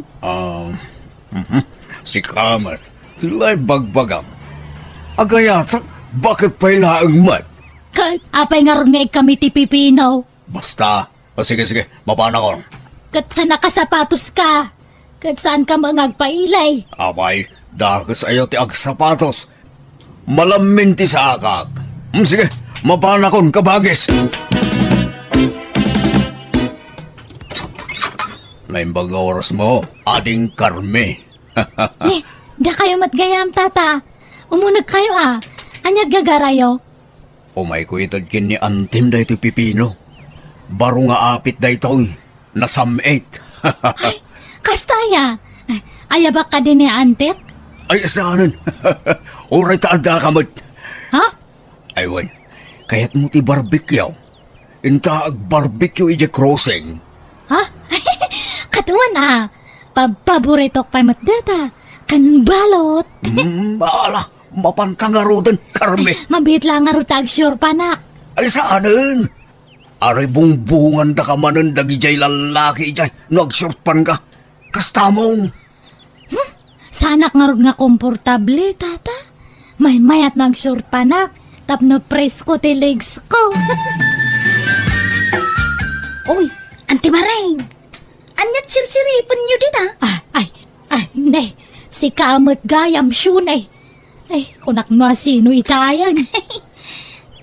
Si Kamer, sila'y bagbagam. Agayatak, bakit pa ilaang man? Kat, apay nga ron nga kami ti pipino. Basta, sige, mapana ko. Kat sa nakasapatos ka. Kat saan ka mangagpailay. Abay, dakas ayaw ti ag sapatos. malaminti sa akak. Sige, mapanakon kabagis. Naimbaga oras mo, ading Carme. Ni, da kayo matgayam, tata. Umunag kayo Anyat gagarayo. Umay ko itad kin ni Antim da ito pipino. Baro nga apit da ito, nasamait. Kastaya. Ayabak ka din ni antek? Ay, saanan? Oray taada kamot. Ha? Aywan, kaya't mo ti barbecue. Inta ag barbecue ije crossing. Ha? Katuan paborito pa matdata. Kan balot. Ala, mapantangarodan, Carme. Mabit lang nga rutag sure panak. Ay, saanan? Aray bungbungan da ka manan dagi jay lalaki jay. Nagsurpan ka. Kastamong. Sanak nga rod nga komportable, tata. May mayat nag sure panak. Tapno press ko ti legs ko. Uy, Auntie Maring. Anyat sirsiripon nyo dita. Nay. Si kamot gayam syunay. Ay, kunak no sino itayan.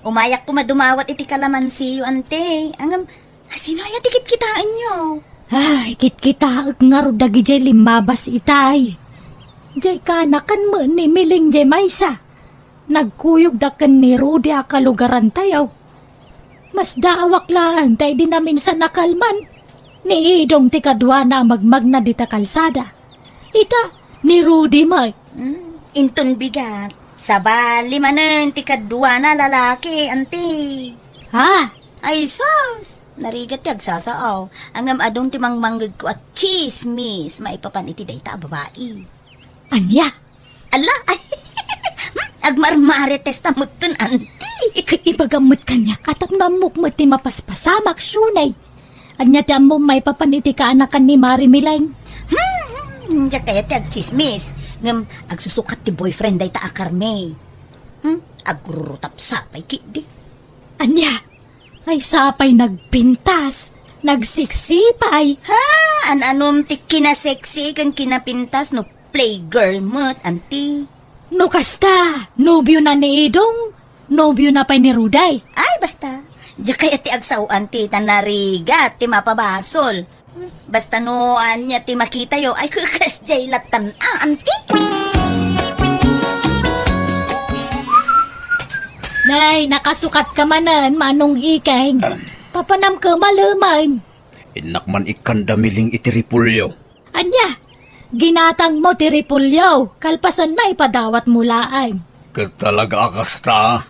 Umayak ko madumawat iti kalamansi, ante. Angam, sino ay tikit kitaan nyo? Ay, kit-kita nga rod dagi jay limabas itay. Jay kanakan mo ni miling jay maysa. Nagkuyog da kan ni Rudy akalugaran tayo. Mas daawak lang tay di namin sa nakalman. Ni idong ti kadwa na magmagna di ta kalsada. Ita, ni Rudy may. Inton bigat. Sabali manen ti kadwa na lalaki, ante. Ha? Ay sus! Narigat yag sasaaw. Angam adong ti mangmanggag ko at chismis. Maipapan iti dayta babae. Anya? Ala, ay, agmarmare testamutun, ante. Ibagamot kanya katap namukmat ti mapaspasamak syunay. Anya ti mo may papaniti ka anakan ni Mari Mileng. Diyak kaya ti agchismis. Ngam, agsusukat ti boyfriend day ta Carme. Agrurutap sapay kidi. Anya? Ay sapay nagpintas. Nagsiksipay. Ha? An-anom ti kinaseksi kan kinapintas no playgirl mo't, ante. No kasta, nobyo na ni Idong. Nobyo na pa ni Ruday. Ay, basta. Diyak kaya ti agsawaan ti tanarigat ti mapabasol. Basta noan niya ti makita yo ay kukas jay latan ante. Nay, nakasukat ka manan, manong ikeng. Papanam ka malaman. Inakman ikandamiling itiripulyo. Anya, ginatang mo tiripulyo, kalpasan na ipadawat mulaan. Katalaga akasta.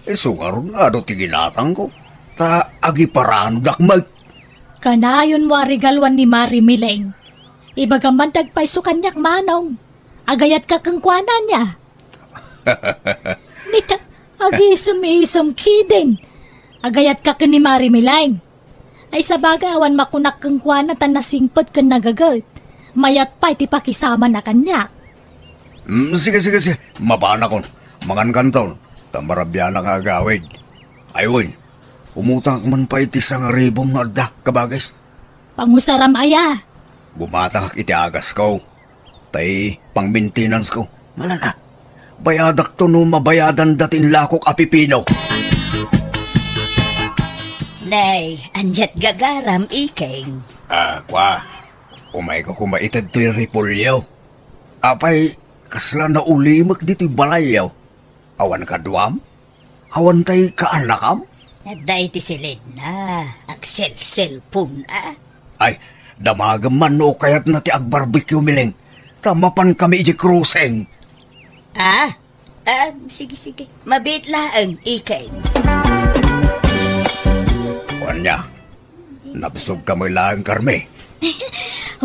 Sungaron nga do ti ginatang ko. Ta agiparano dakmag. Kanayon mo arigalwan ni Mari Mileng. Ibagaman tagpay so kanyak manong. Agayat ka kang kwanan niya. Nita, agi sumisum kidin. Agayat ka ka ni Mari Mileng. Ay sa bagawan makunak kang kwanan tan nasingpot ka nagagat. Mayat pa iti pakisama na kanya. Sige. Mabana kon. Mangan kanton. Tamarabya na kagawid. Ayun. Umutang man pa iti sa nga ribong narda, kabagis. Pangusaram aya. Gumatang iti agas ko. Tay, pang maintenance ko. Malala. Bayadak to no mabayadan datin lakok apipino. Nay, anjat gagaram ikeng. Kwa. Umay ko kumaitad to yung repulyo. Apay, kasla na ulimak dito'y balayaw. Awan ka duwam? Awan tay kaanakam? Day ti silid na. Aksel cellphone Ay, damagam man no kayat na ti agbarbecue mileng. Tamapan kami iji cruising. Sige. Mabit laang ikeng. Wanya, nabsog kami lang, Carme.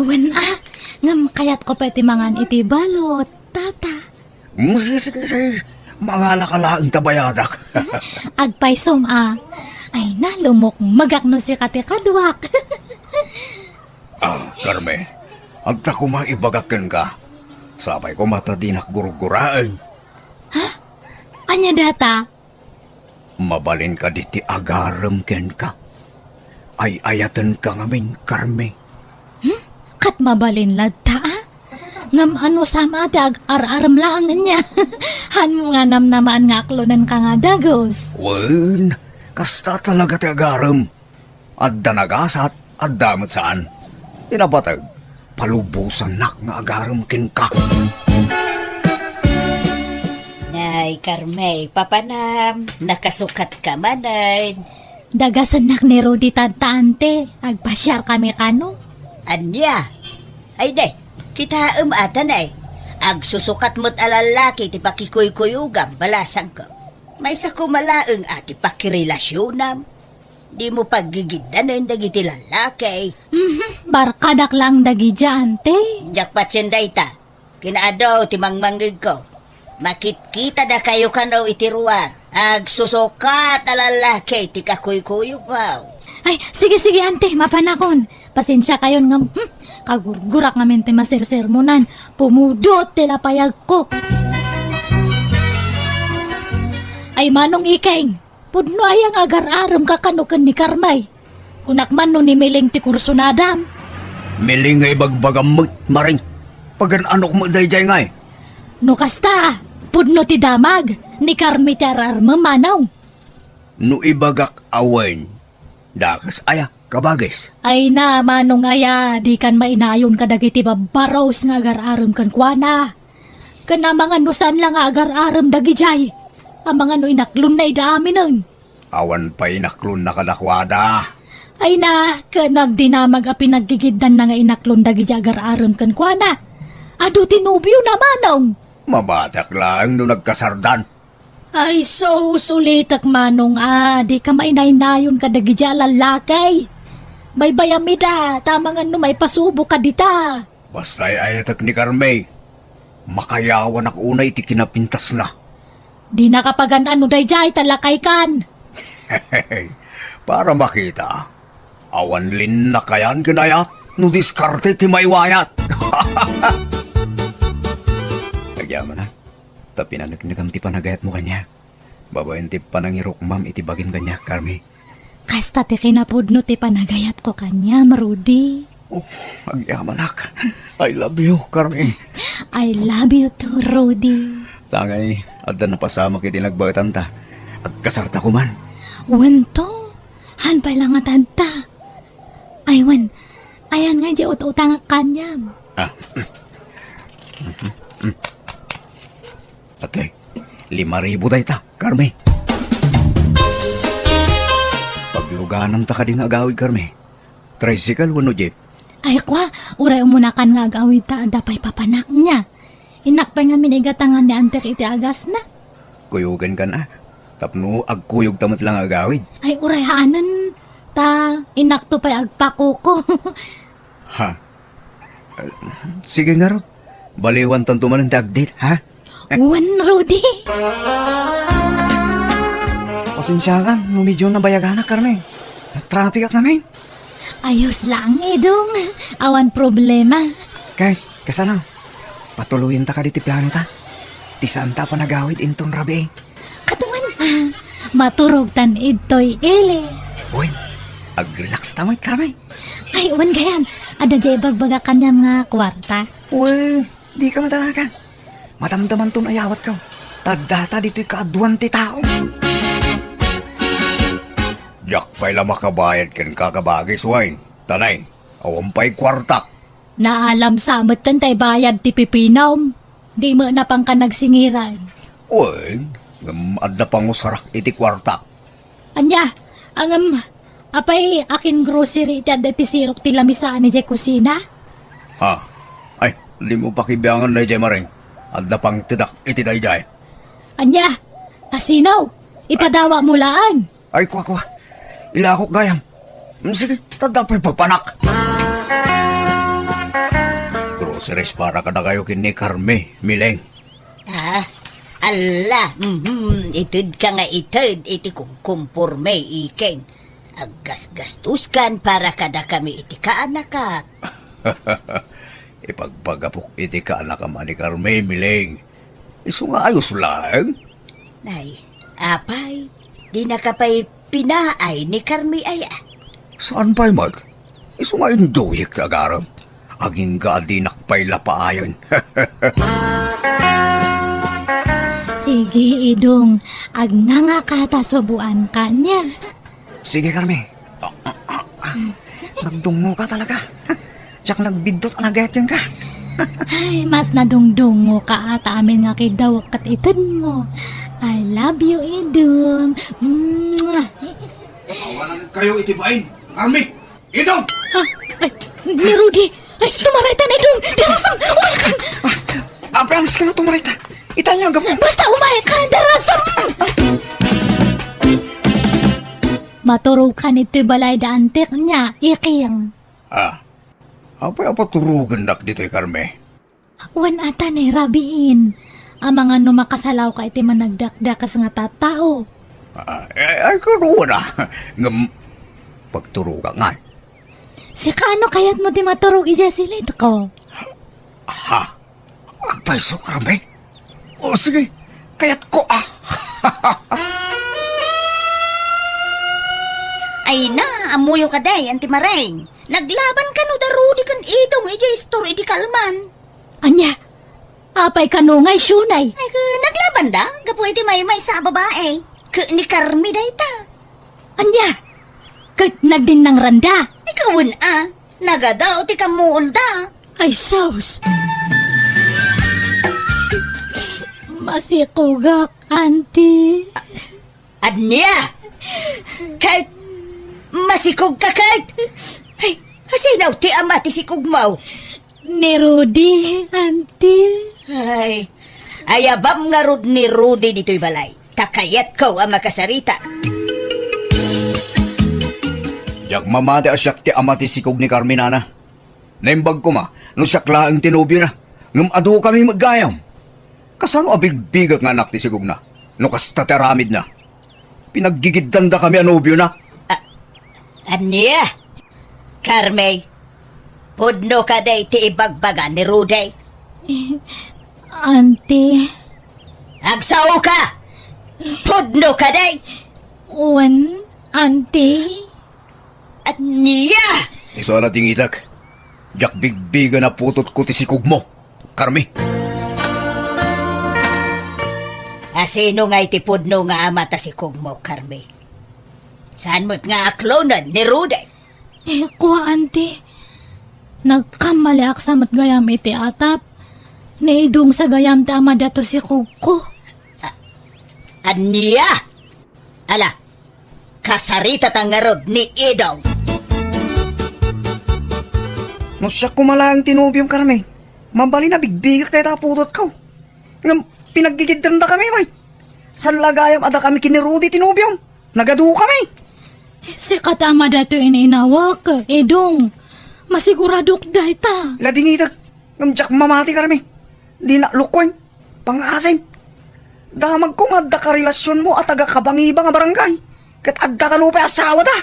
Wan ngam kayat ko pati mangan iti balot, tata. Sige. Mangala ka lang tabayadak. Agpaisom ay nalumok magakno si kati kadwak. Carme, agta ko maibagakin ka. Sabay ko matadinak guruguraan. Anya data? Mabalin ka diti agaram ken ka. Ay ayatan ka ngamin, Carme. Kat mabalin ladta Ngam ano sama dag ar-aram lang niya. Han mo nga namnamaan nga aklonan ka nga dagos. Wen, kasta talaga ti agaram. Adda nagasat, adda met saan. Inabatag, palubusan nak nga agaram kin ka. Nay, Carmay, papanam, nakasukat ka man ay. Dagasan nak ni Rudy tante. Agpasyar kami kano. Anya? Ay de, kita atan ay. Ag susukat mo't alalaki ti pakikuy-kuyugam, balasang ko. May sa kumalaeng ati pakirelasyonan. Di mo paggigidanin dagiti lalaki. Barkadak lang dagi ante. Jakpat senday ta. Kinaadaw ti mangmanggig ko. Makit-kita na kayo kanaw itiruan. Ag susukat alalaki ti kakuy-kuyug wow. Ay, sige ante, mapanakon. Pasensya kayon ngam. Kagurgurak ngamin ti masersermonan. Pumudot tila payag ko. Ay manong ikeng. Pudno ayang agar-aram kakanukan ni Carmay. Kunakman no ni Miling ti kursunadam. Miling nga ibagbagam mo, maring. Pagan anok mo dayjay ngay. No kasta, pudno ti damag. Ni Carmay ti ararma manaw. No ibagak awen. Dakas aya, kabagis. Ay na, manong aya, di kan mainayon kadagiti babaros nga agar-aram kan kuana. Kana mga nusan lang nga agar-aram dagi jay. Ang mga no inaklon na idaamin nun. Awan pa inaklon na kadakwada. Ay na, kanagdinamag a pinaggigiddan na nga inaklon dagi jay agar-aram kan kuana. Ado tinubyo na manong. Mabatak lang no nagkasardan. Ay so, sulitak manong di ka mainayon kadagi jay lalakay. Baybayamida, tamang ano may pasubo ka dita. Basta'y ayatak ni Carmay. Makayawan ako unay ti kinapintas na. Di nakapagan ano dayjay talakay kan. Para makita, awan lin na kayan kinayat, no diskarte ti maywayat. Nagyaman na, tapi na nagnagam ti panagayat mo kanya. Babayan ti panangirok mam iti bagin kanya, Carmi. Kasta ti kinapudno ti panagayat ko kanya, Rudy. Oh, agyaman nak. I love you, Carmi. I love you too, Rudy. Tangay, adda na pasama kiti nagbagatan ta. Agkasarta ko man. Wanto, han pa lang nga tanta. Aywan, ayan nga di utang kanyam. Okay, 5,000 day ta, Carmi. Pagluganan ta ka din agawid, Carmi. Tricycle, wano jeep? Ay kwa, uray umunakan nga agawid ta, dapay papanak niya. Inakpay nga minigatangan ni Antek iti agas na. Kuyugan ka na. Tapno, agkuyog tamot lang agawid. Ay uray haanan, ta inakto pa'y agpako ko. Ha? Sige nga ro. Baliwan tanto man ang update, ha? Wan, Rudy. Pasensya ka, no medyo nabayagan na, Carmen. Traffic ka namin. Ayos lang, Edong. Awan problema. Guys, kasano? Patuluyin ta ka di ti plano ta. Ti saan ta pa nagawid intong rabi. Katungan, maturog tan ito'y ili. Uy, ag-relax ta mo, Carmen. Ay, wan gayan. Ada jay bagbaga kanyang nga kwarta. Uy, di ka matalakan. Matamdaman to na yawat ka. Tagdata dito'y kaaduan ti tao. Yak pa'y la makabayad ken kakabagis, wine. Tanay, awampay kwartak. Naalam samot tan tay bayad ti pipinaw. Di mo na pang ka nagsingiran. Uy, adda pangusarak iti kwartak. Anya, ang apay akin grocery iti adda ti sirok ti lamisaan ni jay kusina. Ha? Ay, di mo pakibiyangan na jay maring. Adda pang tidak iti dayjay. Anya, kasinaw, ipadawa mo laan. Ay, kwa. Ilakok gayam. Sige, tada pa'y pagpanak. Groceries para kada kayo kini Carme, Mileng. Ala, itid ka nga itid, iti kung kumpurme ikeng. Aggas-gastuskan para kada kami iti kaanakat. Ipagpagapok iti ka anak ni Carme, Mileng. Isu nga ayos lang. Nay, apay, di na kapay pinaay ni Carmi ay. Saan pa'y mag? Isu nga enjoy ka agaram. aging gaadinak pa'y lapaayon. Sige, Idong. Agnanga kata subuan ka niya. Sige, Carme. Nagdungo ka talaga. Tsak nagbidot ang nagayatin ka. Ay, mas nadungdungo ka ata amin nga kay dawak kat itan mo. I love you, Idong. Mwah. Awalan kayo itibain, Carme! Idong! Ha? Ay, ni Rudy. Ay, tumaraytan, Idong. Darasam, umayakan. Alas ka na tumarita. Itanya ang gamo. Basta umayakan, darasam. Maturog ka nito'y balay da antik niya, iking. Apa turugan nak dito'y Carme? Wan ata na rabiin. Ang mga numakasalaw ka iti managdakdakas nga tatao. Ay, karoon na. Pagturugan nga. Si kano kayat mo di maturog ija silit ko? Ha? Agpaiso, Carme? O sige, kaya't ko Ay na, amuyo ka day, Auntie Maring. Naglaban ka no darudi kan Idong, ija istor iti kalman. Anya, apay kanungay syunay. Ay, naglaban da? Gapo iti may sa babae. Ni Carmi day ta. Anya, nagdin ng randa. Ikaw nagadaw ti kamuol da. Ay, sauce. Masikugak, auntie. Adniya! Kahit masikog ka kahit. Ay, hasinaw ti ama ti sikog mo. Ni Rudy, auntie. Ay, ayabam nga rod ni Rudy dito'y balay. Takayat ko ang makasarita. Yak mamati asyak ti amati sikog ni Carminana. Naimbag ko ma, no siyak laang tinubyo na. Ngam adu kami maggayam. Kasano abigbigak nga anak ti sigog na. No kasta teramid na. Pinaggigiddan da kami anubyo na. Aniya? Carme, pudno ka day ti ibagbaga ni Rudy. Auntie. Agsaw ka! Pudno ka day! Wan, auntie. Aniya! Iso na tingitak. Yak bigbiga na putot ko ti sikog mo. Carmi. Asino nga iti pudno nga ama ta sikog mo, Carme? Saan mo't nga aklonan ni Rudy? Kuha, auntie. Nagkamali ak sa matgayam iti atap. Naidong sa gayam tama dato si Kugko. Aniya! Ala, kasarita tangarod ni Idong. No siya kumalaang tinubyong, Carme. Mambali na bigbigak tayo taputot ko. Ngam, pinaggigiddan da kami, may. San lagayam ada kami kini Rudy tinubyong. Nagadu kami. Si katama dato ininawak, Idong. Masiguradok dahi ta. Ladingidag. Ngam jak mamati, Carme. Di na lukoy. Pangasim. Damag kong adda ka relasyon mo at aga kabangiba nga barangay. Kat adda ka lupa asawa da.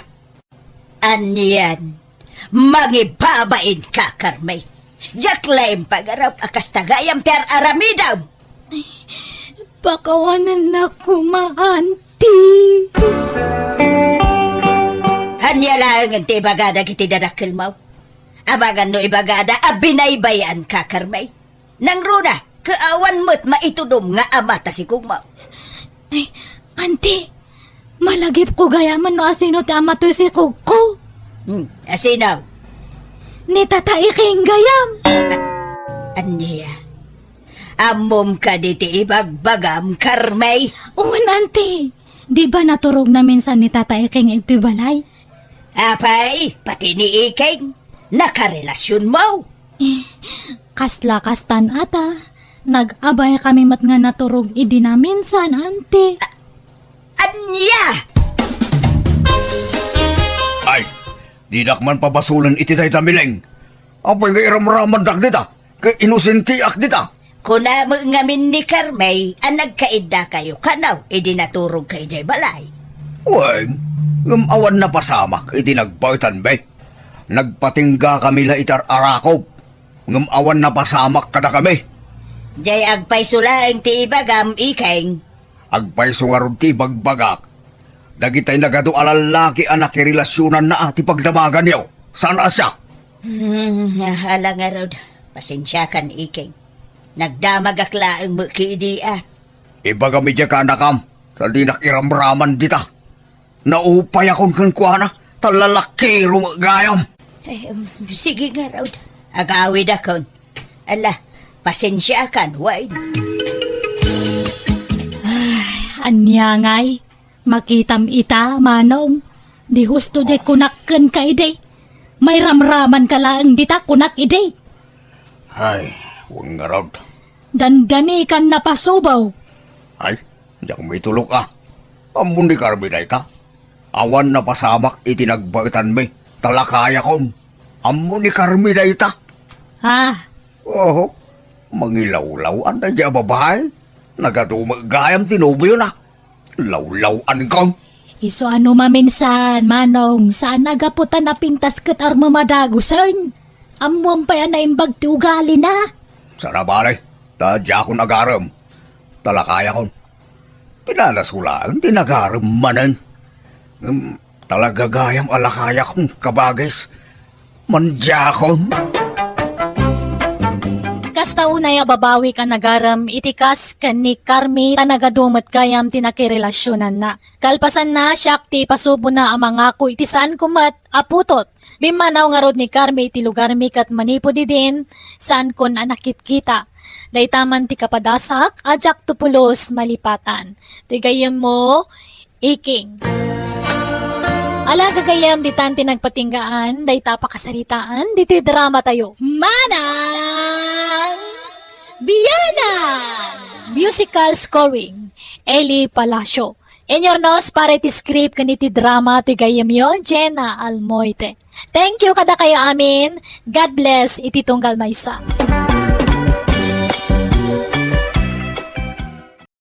Aniyan, mangibabain ka, Carme. Jaklaim pagarap akas tagayam ter aramidaw. Pakawanan na kuma, auntie. Hanya lang ang tibagada kiti dadakil mo. Abagan no ibagada, abinaybayan ka, Carme. Nang runa, kaawan mo't maitudom nga ama ta si Kugma. Ay, auntie. Malagip ko gayaman no asino ti ama to si Kugko. Asinaw? Ni tataiking gayam. Aniya, amom ka diti ibagbagam, Carme. Uwan, auntie. Di ba naturog namin sa ni tataiking iti balay? Apay, pati ni Iking, nakarelasyon mo. Kasla-kastan ata. Nag-abay kami mat nga naturog idi namin san, auntie. Anya! Ay, di dakman pabasulan iti day tamileng. Apay nga iramraman dak dita. Kay inusintiak dita. Kuna mo ngamin ni Carme, ang nagkaida kayo kanaw, idinaturog kay Jay Balay. Uy, ngamawan na pasamak iti nagpaitan be. Nagpatingga kami la itar arakop. Ngamawan na pasamak kada kami. Jay agpay sulaing ti ibagam, Iking. Agpay sungarod ti bagbagak. Dagitay nagado alalaki anak irelasyonan na ati pagdamagan niyo. Saan asya? Hala nga rod. Pasensya kan iking. Nagdamag akla ang mukidi ah. Iba kami dyan ka nakam. Sa di nakiramraman dita. Naupay akong kan kuana. Talalakiro gayam. Sige nga rod. Agawid akon. Ala, pasensya kan, wide. Anyangay, makitam ita, manong. Di husto di kunakken ka ide. May ramraman ka lang dita kunak ide. Ay, huwag nga raw. Dandani kan napasubaw. Ay, diyan may tulok ah. Amun ni Carmina ita. Awan na pasamak itinagbaitan mi. Talakaya kon. Amun ni Carmina ita. Ha, Oh, mangilawlaw ang dadya babae. Nagadumagayam tinubo na. Lawlawan kon. iso ano maminsan, manong. Saan nagaputan na pintas kat armamadagusan? Amuan pa yan na imbag ti ugali na. Sana bale, dadya ko nagaram. Talakaya kon. Pinalasulaan, tinagaram manan. Talaga gayam alakaya kong kabagis. Mandya kon. Kasta unay babawi ka nagaram, itikas ka ni Carmi tanagadumat kayam tinakirelasyonan na. Kalpasan na, syakti pasubo na ang mga ko itisaan kumat aputot. Bimanaw nga rod ni Carmi iti lugar mi kat manipo di din, saan kon anakit kita. Daytaman ti kapadasak, ajak tupulos malipatan. Tigayam mo, iking. Ala gagayam di tanti nagpatinggaan, day tapakasaritaan, di ti drama tayo. Manang! Biyanan! Musical scoring, Eli Palacio. Enyornos para ti script kaniti drama ti gayam yon, Jenna Almoite. Thank you kada kayo amin. God bless iti tunggal maysa.